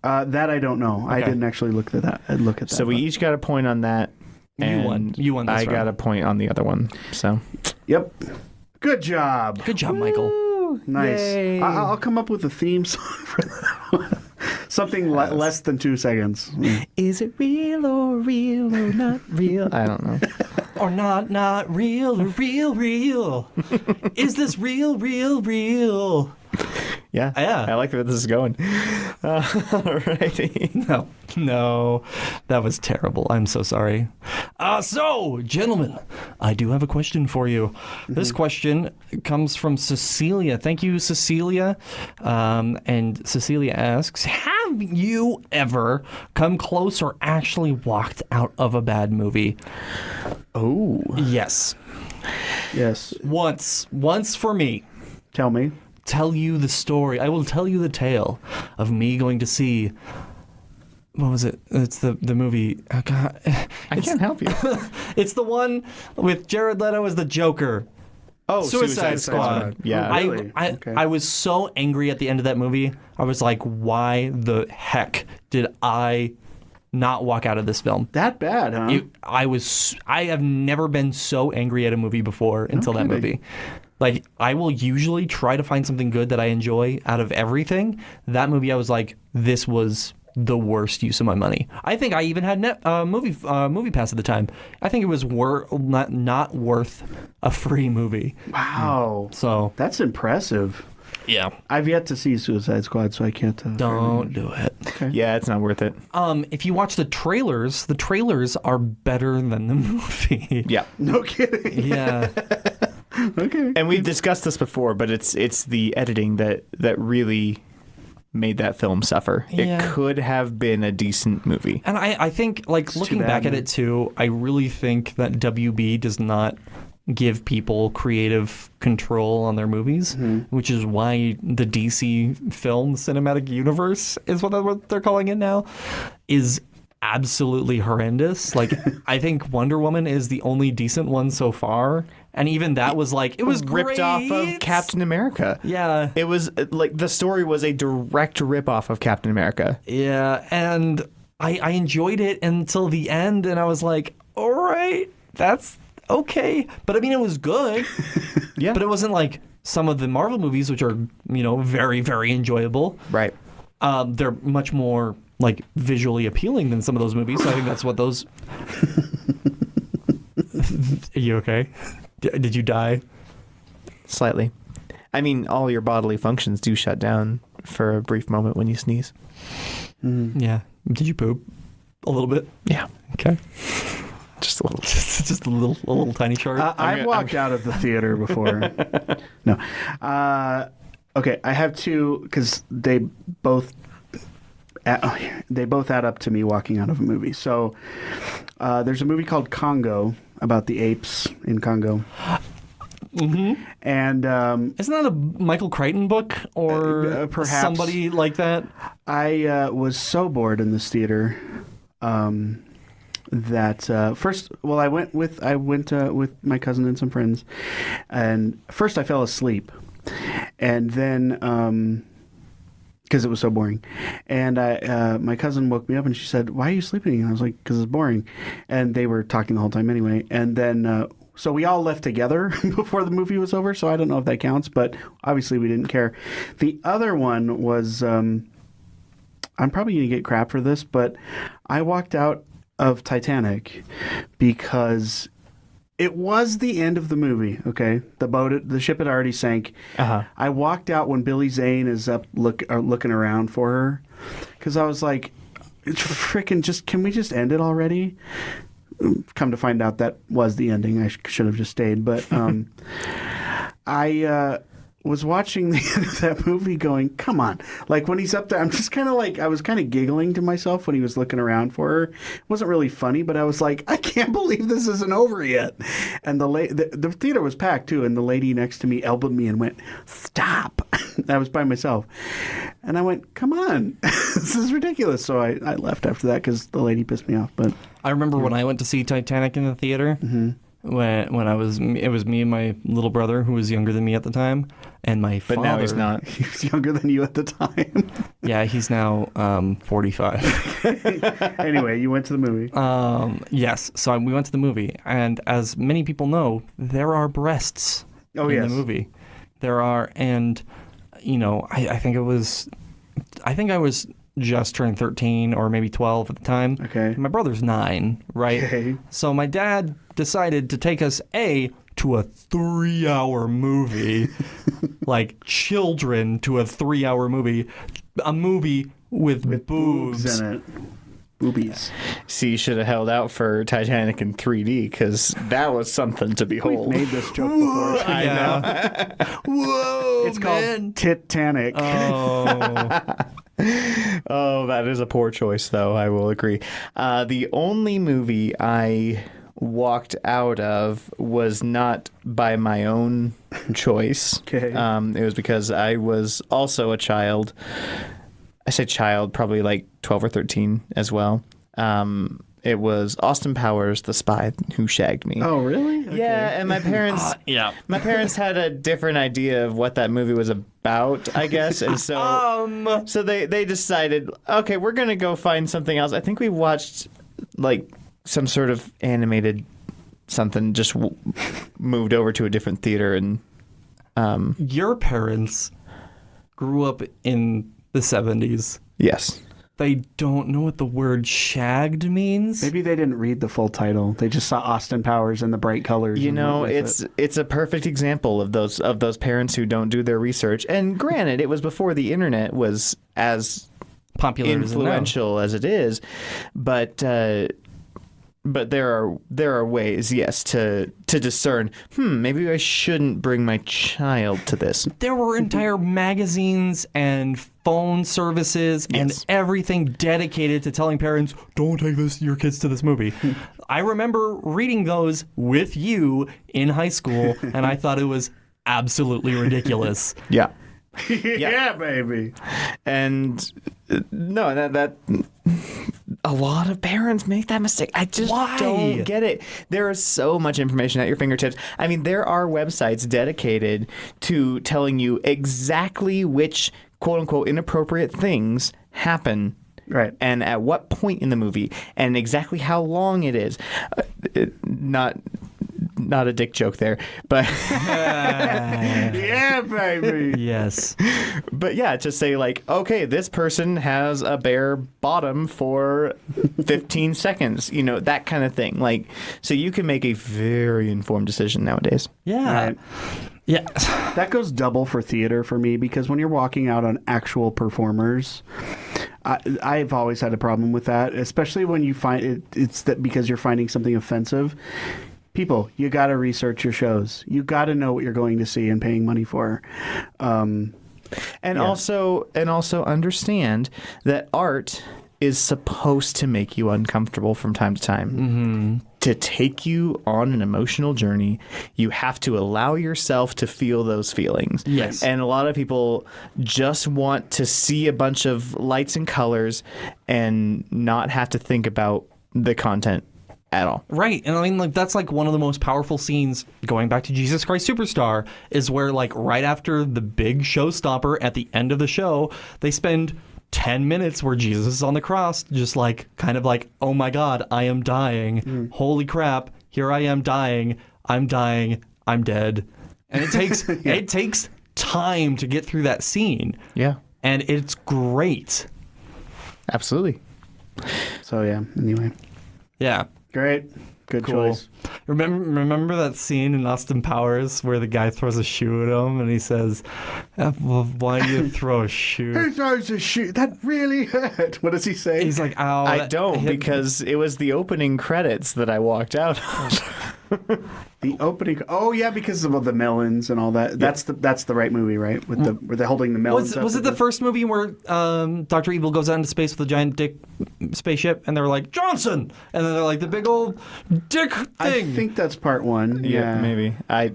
B: That I don't know. I didn't actually look at that.
C: So we each got a point on that.
A: You won this
C: I
A: round.
C: got a point on the other one. So.
B: Yep. Good job.
A: Good job, Michael.
B: Nice.
C: Yay.
B: I'll come up with a theme song for that one. Something less than 2 seconds.
C: Is it real or not real? I don't know.
A: Or not real or real. Is this real?
C: Yeah. I like where this is going. Alrighty.
A: No, that was terrible. I'm so sorry. So, gentlemen, I do have a question for you. This question comes from Cecilia. Thank you, Cecilia. And Cecilia asks, have you ever come close or actually walked out of a bad movie?
C: Oh.
A: Yes.
B: Yes.
A: Once for me.
B: Tell me.
A: Tell you the story. I will tell you the tale of me going to see. What was it? It's the movie. Oh God,
C: I can't help you.
A: It's the one with Jared Leto as the Joker.
C: Oh,
A: Suicide Squad.
C: Yeah.
B: Oh, really?
A: I was so angry at the end of that movie. I was like, why the heck did I not walk out of this film?
B: That bad, huh?
A: I have never been so angry at a movie before until that movie. Like, I will usually try to find something good that I enjoy out of everything. That movie, I was like, this was the worst use of my money. I think I even had movie pass at the time. I think it was not worth a free movie.
B: Wow.
A: So
B: that's impressive.
A: Yeah.
B: I've yet to see Suicide Squad, so I can't.
A: Don't do it.
B: Okay.
C: Yeah, it's not worth it.
A: If you watch the trailers are better than the movie.
C: Yeah.
B: No kidding.
A: Yeah.
B: Okay.
C: And we've discussed this before, but it's the editing that really made that film suffer.
A: Yeah.
C: It could have been a decent movie.
A: And I think, like, looking back at it too, I really think that WB does not give people creative control on their movies, which is why the DC film cinematic universe is what they're calling it now, is absolutely horrendous. Like, I think Wonder Woman is the only decent one so far. And even that was like, it was
C: ripped
A: great.
C: off of Captain America.
A: Yeah.
C: It was like the story was a direct rip-off of Captain America.
A: Yeah. And I enjoyed it until the end. And I was like, all right, that's okay. But I mean, it was good.
C: Yeah.
A: But it wasn't like some of the Marvel movies, which are, very, very enjoyable.
C: Right.
A: They're much more like visually appealing than some of those movies. So I think that's what those. Are you okay? Did you die?
C: Slightly. I mean, all your bodily functions do shut down for a brief moment when you sneeze.
A: Yeah. Did you poop? A little bit?
C: Yeah.
A: Okay.
C: Just a little.
A: Just a little tiny short.
B: I've walked out of the theater before. No. Okay, I have two because they both add up to me walking out of a movie. So there's a movie called Congo about the apes in Congo.
A: Mm-hmm.
B: And
A: isn't that a Michael Crichton book or
B: perhaps
A: somebody like that?
B: I was so bored in this theater that I went with my cousin and some friends, and first I fell asleep, and then because it was so boring, and my cousin woke me up and she said, "Why are you sleeping?" And I was like, "Because it's boring," and they were talking the whole time anyway, and then. So we all left together before the movie was over, so I don't know if that counts, but obviously we didn't care. The other one was, I'm probably going to get crap for this, but I walked out of Titanic because it was the end of the movie, okay? The ship had already sank.
C: Uh-huh.
B: I walked out when Billy Zane is up looking around for her because I was like, can we just end it already? Come to find out that was the ending. I should have just stayed. But I was watching the end of that movie going, come on. Like when he's up there, I'm just kind of like, I was kind of giggling to myself when he was looking around for her. It wasn't really funny, but I was like, I can't believe this isn't over yet. And the theater was packed too. And the lady next to me elbowed me and went, stop. I was by myself. And I went, come on. This is ridiculous. So I left after that because the lady pissed me off. But
A: I remember when I went to see Titanic in the theater, when it was me and my little brother who was younger than me at the time, and my father.
C: But now he's not.
B: he was younger than you at the time.
A: Yeah, he's now 45.
B: Anyway, you went to the movie.
A: Yes, so we went to the movie, and as many people know, there are breasts in the movie. There are, and I think I was just turned 13 or maybe 12 at the time.
B: Okay.
A: My brother's 9, right?
B: Okay.
A: So my dad decided to take us to a 3-hour movie, like children to a 3-hour movie, a movie with boobs
B: in it. Boobies.
C: See, you should have held out for Titanic in 3D because that was something to behold.
B: We've made this joke before.
C: I know.
A: Whoa,
B: It's called Titanic.
C: Oh, that is a poor choice, though. I will agree. The only movie I walked out of was not by my own choice.
B: Okay.
C: It was because I was also a child. I say child, probably like 12 or 13 as well. It was Austin Powers, The Spy Who Shagged Me.
B: Oh, really? Okay.
C: Yeah, and my parents my parents had a different idea of what that movie was about, I guess. And so so they decided, okay, we're going to go find something else. I think we watched like some sort of animated something, just moved over to a different theater. And
A: Your parents grew up in the 70s.
C: yes.
A: they don't know what the word shagged means.
B: Maybe they didn't read the full title. They just saw Austin Powers and the bright colors.
C: You
B: and
C: know,
B: went with
C: it's a perfect example of those parents who don't do their research. And granted, it was before the internet was as
A: Popular
C: influential as it is, but there are ways, yes, to discern. Maybe I shouldn't bring my child to this.
A: There were entire magazines and phone services and everything dedicated to telling parents, don't take your kids to this movie. I remember reading those with you in high school, and I thought it was absolutely ridiculous.
C: Yeah.
B: yeah, baby.
C: And no, that a lot of parents make that mistake. I just don't get it. There is so much information at your fingertips. I mean, there are websites dedicated to telling you exactly which quote unquote inappropriate things happen.
B: Right.
C: And at what point in the movie and exactly how long it is. Not a dick joke there, but
B: yeah, baby.
A: Yes.
C: But yeah, just say like, okay, this person has a bare bottom for 15 seconds, you know, that kind of thing. Like, so you can make a very informed decision nowadays.
A: Yeah.
B: Right.
A: Yeah.
B: That goes double for theater for me because when you're walking out on actual performers, I've always had a problem with that, especially when you find it's that because you're finding something offensive. People, you got to research your shows. You got to know what you're going to see and paying money for.
C: Also understand that art is supposed to make you uncomfortable from time to time.
A: Mm-hmm.
C: To take you on an emotional journey, you have to allow yourself to feel those feelings.
A: Yes.
C: And a lot of people just want to see a bunch of lights and colors and not have to think about the content at all.
A: Right. And I mean, like, that's like one of the most powerful scenes, going back to Jesus Christ Superstar, is where, like, right after the big showstopper at the end of the show, they spend 10 minutes where Jesus is on the cross, just like, kind of like, oh my God, I am dying. Holy crap. Here I am dying. I'm dying. I'm dead. And it takes, it takes time to get through that scene.
C: Yeah.
A: And it's great.
C: Absolutely.
B: So yeah, anyway.
A: Yeah.
B: Great. Good choice.
A: Remember that scene in Austin Powers where the guy throws a shoe at him and he says, well, why do you throw a shoe?
B: Who throws a shoe? That really hurt. What does he say?
A: He's like, ow.
C: I don't, because it was the opening credits that I walked out on.
B: The opening. Oh yeah, because of the melons and all that. That's the right movie, right? With the where they're holding the melons.
A: Was it the first movie where Dr. Evil goes out into space with a giant dick spaceship and they're like, Johnson, and then they're like the big old dick thing?
B: I think that's part one. Yeah,
C: maybe. I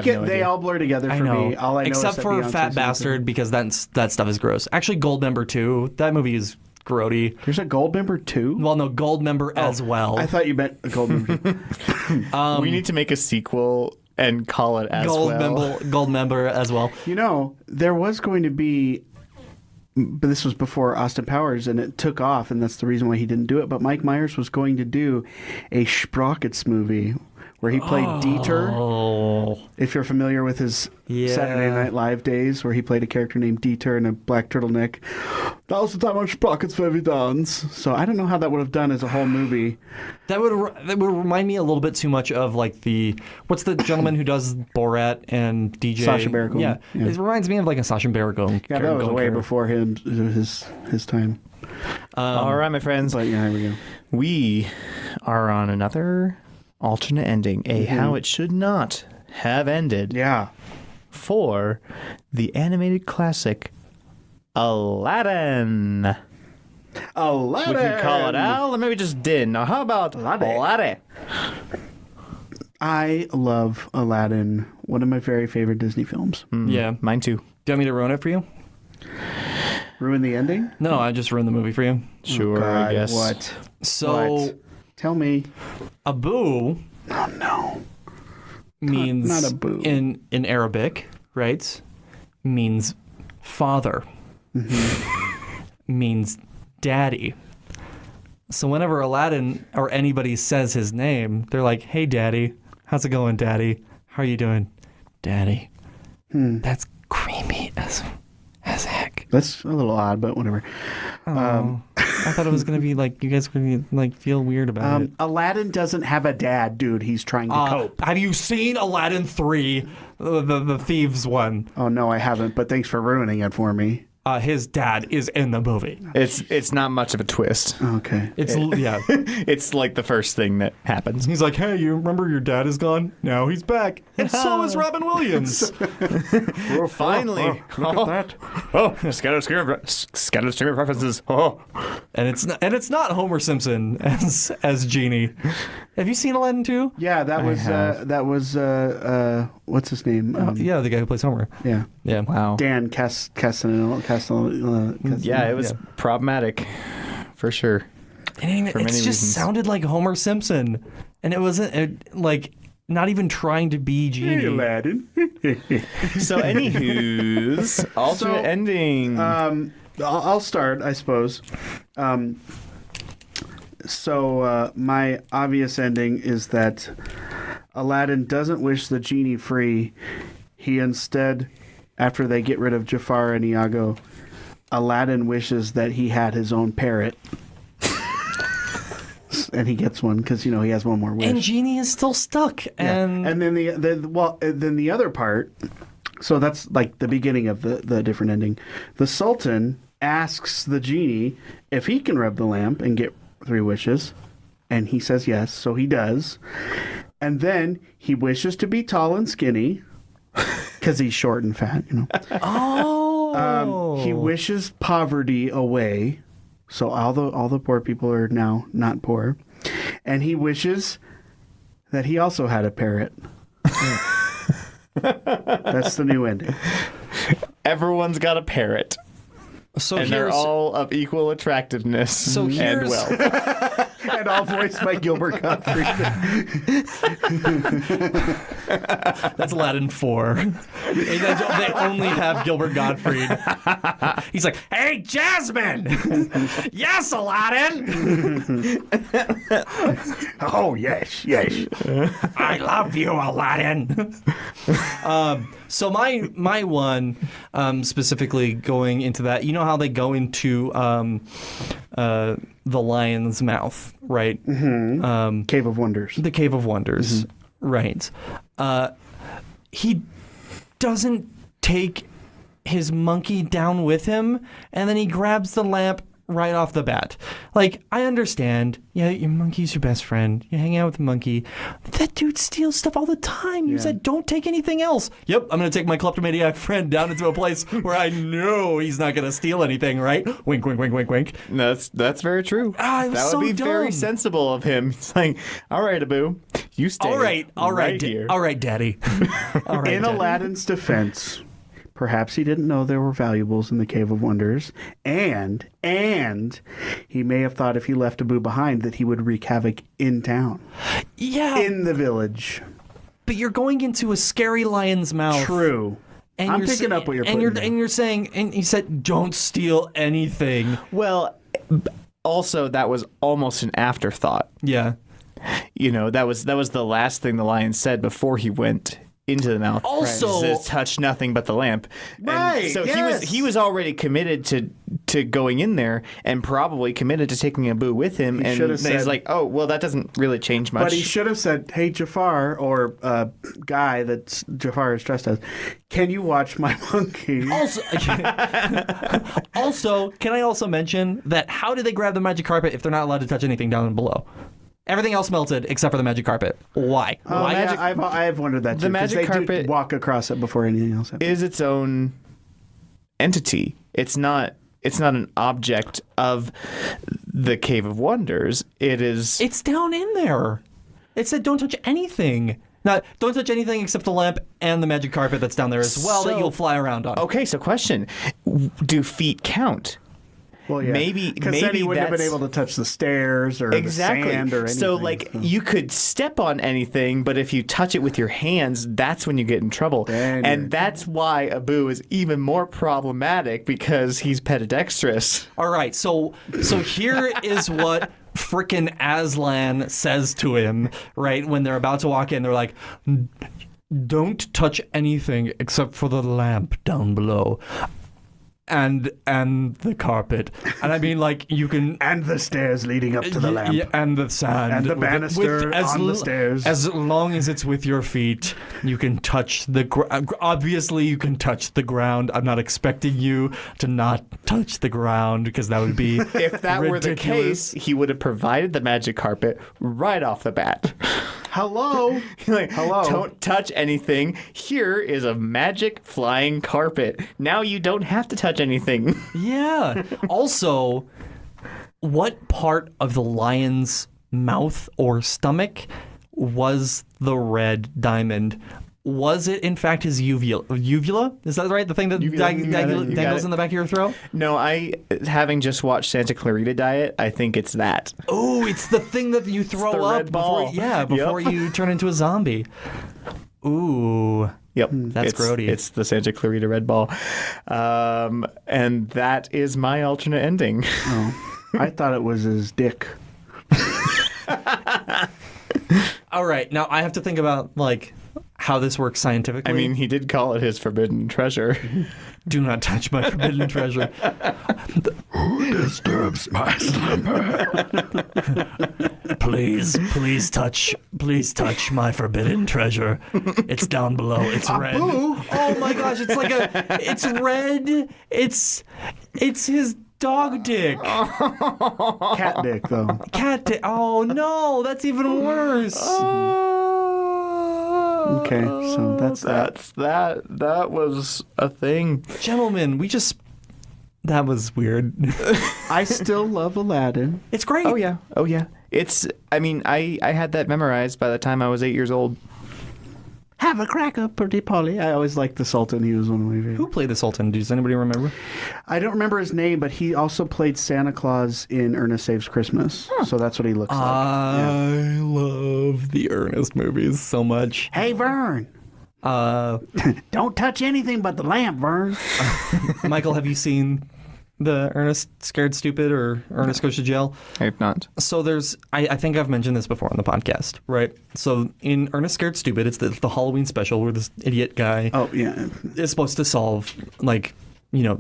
C: get.
B: They all blur together for me. All I know
A: except
B: is that
A: for
B: Beyonce's
A: Fat
B: in it.
A: Bastard, because that stuff is gross. Actually, Goldmember 2, that movie is grody.
B: There's a Goldmember 2?
A: Well, no, Goldmember as well.
B: I thought you meant a Goldmember.
C: We need to make a sequel and call it as well.
A: Goldmember as well.
B: You know, there was going to be, but this was before Austin Powers, and it took off, and that's the reason why he didn't do it. But Mike Myers was going to do a Sprockets movie where he played Dieter.
A: Oh.
B: If you're familiar with his Saturday Night Live days, where he played a character named Dieter in a black turtleneck. That was the time on Sprockets where we dance. So I don't know how that would have done as a whole movie.
A: That would remind me a little bit too much of like what's the gentleman who does Borat and DJ?
B: Sacha Baron Cohen.
A: Yeah. It reminds me of like a Sacha Baron Cohen.
B: Yeah, that was way before his time.
C: All right, my friends.
B: But yeah, here we go.
C: We are on another alternate ending, how it should not have ended.
B: Yeah.
C: For the animated classic Aladdin.
B: Aladdin.
C: We could call it Al, or maybe just Din. Now, how about Aladdin?
B: I love Aladdin. One of my very favorite Disney films.
A: Yeah.
C: Mine too.
A: Do you want me to ruin it for you?
B: Ruin the ending?
A: No, I just ruined the movie for you.
C: Sure,
B: God,
C: I guess.
B: What?
A: So,
B: What? Tell me.
A: Abu
B: Oh, no.
A: means
B: Not Abu.
A: in Arabic, right? Means father. Means daddy. So whenever Aladdin or anybody says his name, they're like, "Hey, daddy, how's it going, daddy? How are you doing, daddy?" That's creepy as heck.
B: That's a little odd, but whatever.
A: I thought it was going to be like you guys were going to like feel weird about it.
B: Aladdin doesn't have a dad, dude. He's trying to cope.
A: Have you seen Aladdin 3, the Thieves one?
B: Oh, no, I haven't, but thanks for ruining it for me.
A: His dad is in the movie.
C: It's not much of a twist.
B: Okay.
C: It's like the first thing that happens.
A: He's like, hey, you remember your dad is gone? Now he's back. And so is Robin Williams.
C: Well, finally.
B: Look at that.
C: Oh, scattered stream of references. Oh.
A: And it's not Homer Simpson as Genie. Have you seen Aladdin 2?
B: Yeah, that was what's his name?
A: Yeah, the guy who plays Homer.
B: Yeah.
A: Yeah.
C: Wow.
B: Dan Castellaneta.
C: Yeah, it was problematic, for sure.
A: And it just
C: reasons.
A: sounded like Homer Simpson. And it wasn't like not even trying to be Genie.
B: Hey, Aladdin.
C: So, anywho's alternate ending.
B: I'll start, I suppose. So my obvious ending is that Aladdin doesn't wish the genie free. He instead, after they get rid of Jafar and Iago, Aladdin wishes that he had his own parrot. And he gets one because, he has one more wish.
A: And Genie is still stuck. And
B: then the other part, so that's like the beginning of the different ending. The Sultan asks the genie if he can rub the lamp and get 3 wishes. And he says yes, so he does. And then he wishes to be tall and skinny because he's short and fat,
A: Oh.
B: He wishes poverty away. So all the poor people are now not poor. And he wishes that he also had a parrot. That's the new ending.
C: Everyone's got a parrot. And they're all of equal attractiveness and wealth.
B: And all voiced by Gilbert Gottfried.
A: That's Aladdin 4. They only have Gilbert Gottfried. He's like, hey, Jasmine! Yes, Aladdin!
B: Oh, yes.
A: I love you, Aladdin! So my one, specifically going into that, you know how they go into the lion's mouth, right?
B: Mm-hmm. Cave of Wonders.
A: The Cave of Wonders, right. He doesn't take his monkey down with him, and then he grabs the lamp right off the bat. Like, I understand. Yeah, your monkey's your best friend. You hang out with the monkey. But that dude steals stuff all the time. You said, don't take anything else. Yep, I'm going to take my kleptomaniac friend down into a place where I know he's not going to steal anything, right? Wink, wink, wink, wink, wink.
C: That's very true.
A: That
C: would be
A: dumb.
C: very sensible of him. It's like, all right, Abu, you stay
A: All right,
C: here.
A: all right, Daddy. All right,
B: In
A: Daddy.
B: Aladdin's defense, perhaps he didn't know there were valuables in the Cave of Wonders, and he may have thought if he left Abu behind that he would wreak havoc in town.
A: Yeah.
B: In the village.
A: But you're going into a scary lion's mouth.
B: True.
A: And
B: I'm
A: you're
B: picking up what you're putting down.
A: And you're saying, and he said, don't steal anything.
C: Well, also, that was almost an afterthought.
A: Yeah.
C: That was the last thing the lion said before he went into the mouth.
A: Also,
C: says, touch nothing but the lamp.
B: Right,
C: And so
B: yes.
C: he was already committed to going in there, and probably committed to taking Abu with him.
B: He
C: and
B: should have
C: he's
B: said-
C: like, oh, well, that doesn't really change much.
B: But he should have said, hey, Jafar, or guy that Jafar is dressed as, can you watch my monkey?
A: Also, can I also mention that how did they grab the magic carpet if they're not allowed to touch anything down below? Everything else melted except for the magic carpet. Why? Why?
B: Yeah, I've wondered that too.
C: The magic
B: 'cause they
C: carpet
B: do walk across it before anything else happens.
C: is its own entity. It's not an object of the Cave of Wonders.
A: It's down in there. It said don't touch anything. Don't touch anything except the lamp and the magic carpet that's down there as well that you'll fly around on.
C: Okay, so question. Do feet count?
B: Well, yeah.
C: Maybe
B: because then he wouldn't have been able to touch the stairs or the sand or anything.
C: So, you could step on anything, but if you touch it with your hands, that's when you get in trouble. And that's why Abu is even more problematic, because he's pedidextrous.
A: All right, so here is what frickin' Aslan says to him, right, when they're about to walk in. They're like, don't touch anything except for the lamp down below. and the carpet. And I mean, like, you can...
B: And the stairs leading up to the lamp.
A: Yeah, and the sand.
B: And the banister on the stairs.
A: As long as it's with your feet, you can touch the obviously, you can touch the ground. I'm not expecting you to not touch the ground, because that would be
C: If that were the case, he would have provided the magic carpet right off the bat.
B: Hello? Hello?
C: Don't touch anything. Here is a magic flying carpet. Now you don't have to touch anything.
A: Yeah. Also, what part of the lion's mouth or stomach was the red diamond? Was it, in fact, his uvula? Is that right? The thing that dangles in the back of your throat?
C: No, having just watched Santa Clarita Diet, I think it's that.
A: Oh, it's the thing that you throw
C: the
A: up
C: red ball.
A: before you turn into a zombie. Ooh.
C: Yep.
A: That's grody.
C: It's the Santa Clarita Red Ball. And that is my alternate ending.
B: Oh, I thought it was his dick.
A: All right. Now, I have to think about, like, how this works scientifically.
C: I mean, he did call it his forbidden treasure.
A: Do not touch my forbidden treasure.
B: Who disturbs my slumber?
A: Please touch my forbidden treasure. It's down below. It's red. Oh my gosh, it's red. It's his dog dick.
B: Cat dick, though.
A: Cat dick. Oh no, that's even worse.
B: Okay, so that's
C: that was a thing.
A: Gentlemen, that was weird.
B: I still love Aladdin.
A: It's great.
C: Oh yeah. I had that memorized by the time I was 8 years old.
B: Have a cracker, pretty Polly. I always liked the Sultan. He was one of my favorites.
A: Who played the Sultan? Does anybody remember?
B: I don't remember his name, but he also played Santa Claus in Ernest Saves Christmas. Huh. So that's what he looks like.
A: I love the Ernest movies so much.
B: Hey, Vern. Don't touch anything but the lamp, Vern.
A: Michael, have you seen the Ernest Scared Stupid or Ernest Goes to Jail?
C: I have not.
A: So I think I've mentioned this before on the podcast, right? So in Ernest Scared Stupid, it's the Halloween special where this idiot guy is supposed to solve, like,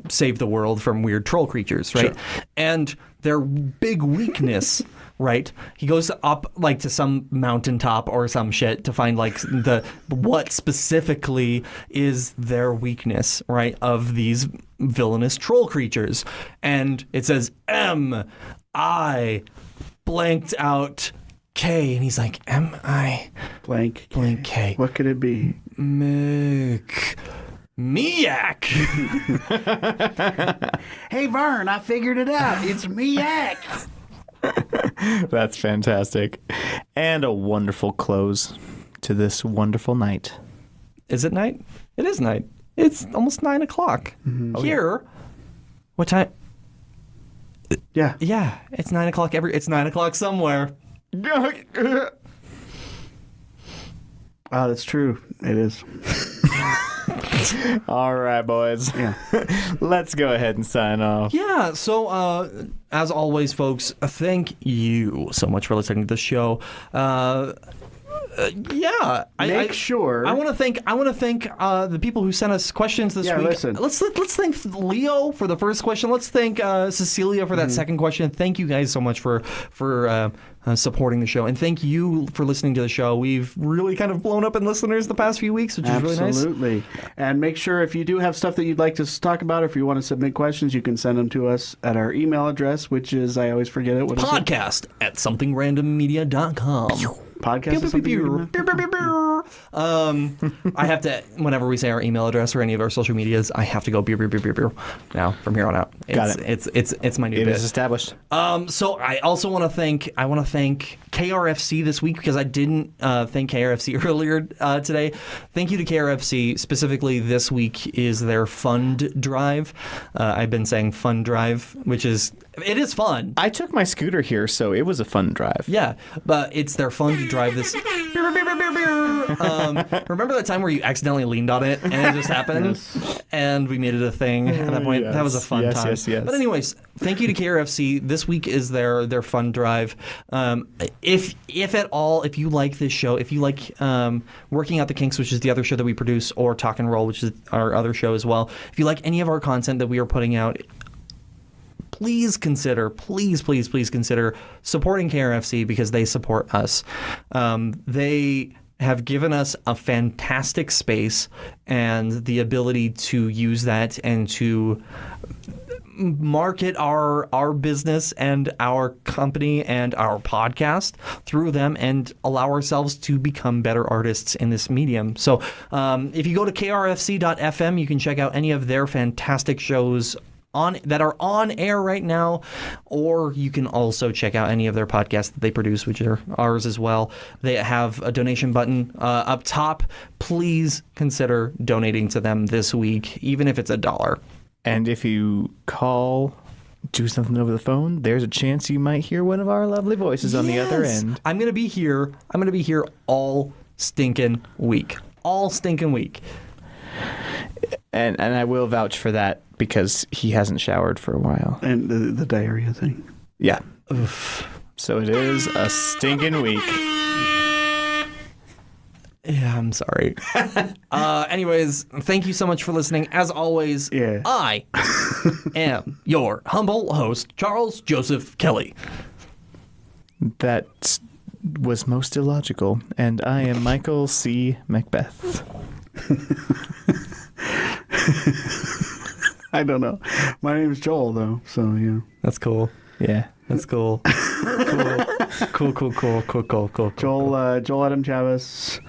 A: save the world from weird troll creatures, right? Sure. And their big weakness, right? He goes up, like, to some mountaintop or some shit to find, like, what specifically is their weakness, right, of these villainous troll creatures. And it says M-I blanked out K, and he's like, M-I
B: blank
A: K.
B: What could it be?
A: Miak.
B: Hey, Vern, I figured it out. It's Miak.
C: That's fantastic. And a wonderful close to this wonderful night.
A: Is it night? It is night. It's almost 9 o'clock. Mm-hmm. Here, what time?
B: Yeah.
A: Yeah, it's 9 o'clock it's 9 o'clock somewhere.
B: That's true. It is.
C: All right, boys.
B: Yeah.
C: Let's go ahead and sign off.
A: Yeah, so as always, folks, thank you so much for listening to the show.
B: Make sure.
A: I want to thank the people who sent us questions this week.
B: Listen.
A: Let's thank Leo for the first question. Let's thank Cecilia for that second question. Thank you guys so much for supporting the show, and thank you for listening to the show. We've really kind of blown up in listeners the past few weeks, which is really nice.
B: Absolutely. And make sure if you do have stuff that you'd like to talk about, or if you want to submit questions, you can send them to us at our email address, which is, I always forget it. What is it?
A: Podcast at something.random.media.com.
B: Podcast.
A: I have to, whenever we say our email address or any of our social medias, I have to go now from here on out.
C: Got it.
A: It's my new bit.
C: It is established.
A: So I also want to thank KRFC this week, because I didn't thank KRFC earlier today. Thank you to KRFC. Specifically, this week is their fund drive. I've been saying fund drive, which is It is fun.
C: I took my scooter here, so it was a fun drive.
A: Yeah, but they're fun to drive this. Remember that time where you accidentally leaned on it and it just happened? And we made it a thing at that point? That was a fun time.
C: Yes.
A: But anyways, thank you to KRFC. This week is their fun drive. If at all, if you like this show, if you like Working Out the Kinks, which is the other show that we produce, or Talk and Roll, which is our other show as well, if you like any of our content that we are putting out, please consider supporting KRFC because they support us. They have given us a fantastic space and the ability to use that and to market our business and our company and our podcast through them and allow ourselves to become better artists in this medium. So if you go to krfc.fm, you can check out any of their fantastic shows that are on air right now, or you can also check out any of their podcasts that they produce, which are ours as well. They have a donation button up top. Please consider donating to them this week, even if it's $1.
C: And if you do something over the phone, there's a chance you might hear one of our lovely voices on the other end.
A: I'm gonna be here all stinking week.
C: And I will vouch for that because he hasn't showered for a while.
B: And the diarrhea thing.
C: Yeah. Oof. So it is a stinking week.
A: Yeah, I'm sorry. Anyways, thank you so much for listening. As always, I am your humble host, Charles Joseph Kelly.
C: That was most illogical. And I am Michael C. Macbeth.
B: I don't know. My name's Joel, though, so yeah.
A: That's cool.
C: Yeah.
A: That's cool. Cool.
B: Joel Adam Chavez.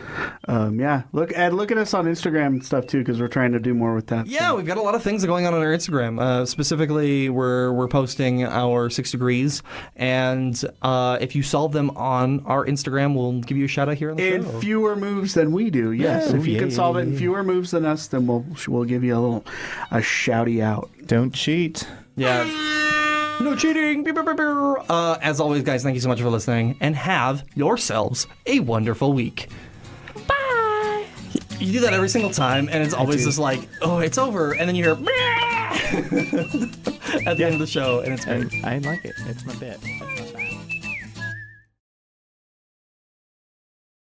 B: Look at us on Instagram and stuff too, because we're trying to do more with that.
A: Yeah,
B: so.
A: We've got a lot of things going on our Instagram. Specifically, we're posting our 6 degrees, and if you solve them on our Instagram, we'll give you a shout out here on the show.
B: In fewer moves than we do, yes.
C: Yeah.
B: If you can solve it in fewer moves than us, then we'll give you a shouty out.
C: Don't cheat.
A: Yeah. No cheating. As always, guys, thank you so much for listening, and have yourselves a wonderful week. Bye. You do that every single time, and it's always just like, oh, it's over, and then you hear at the end of the show, and it's great.
C: I like it. It's my bit.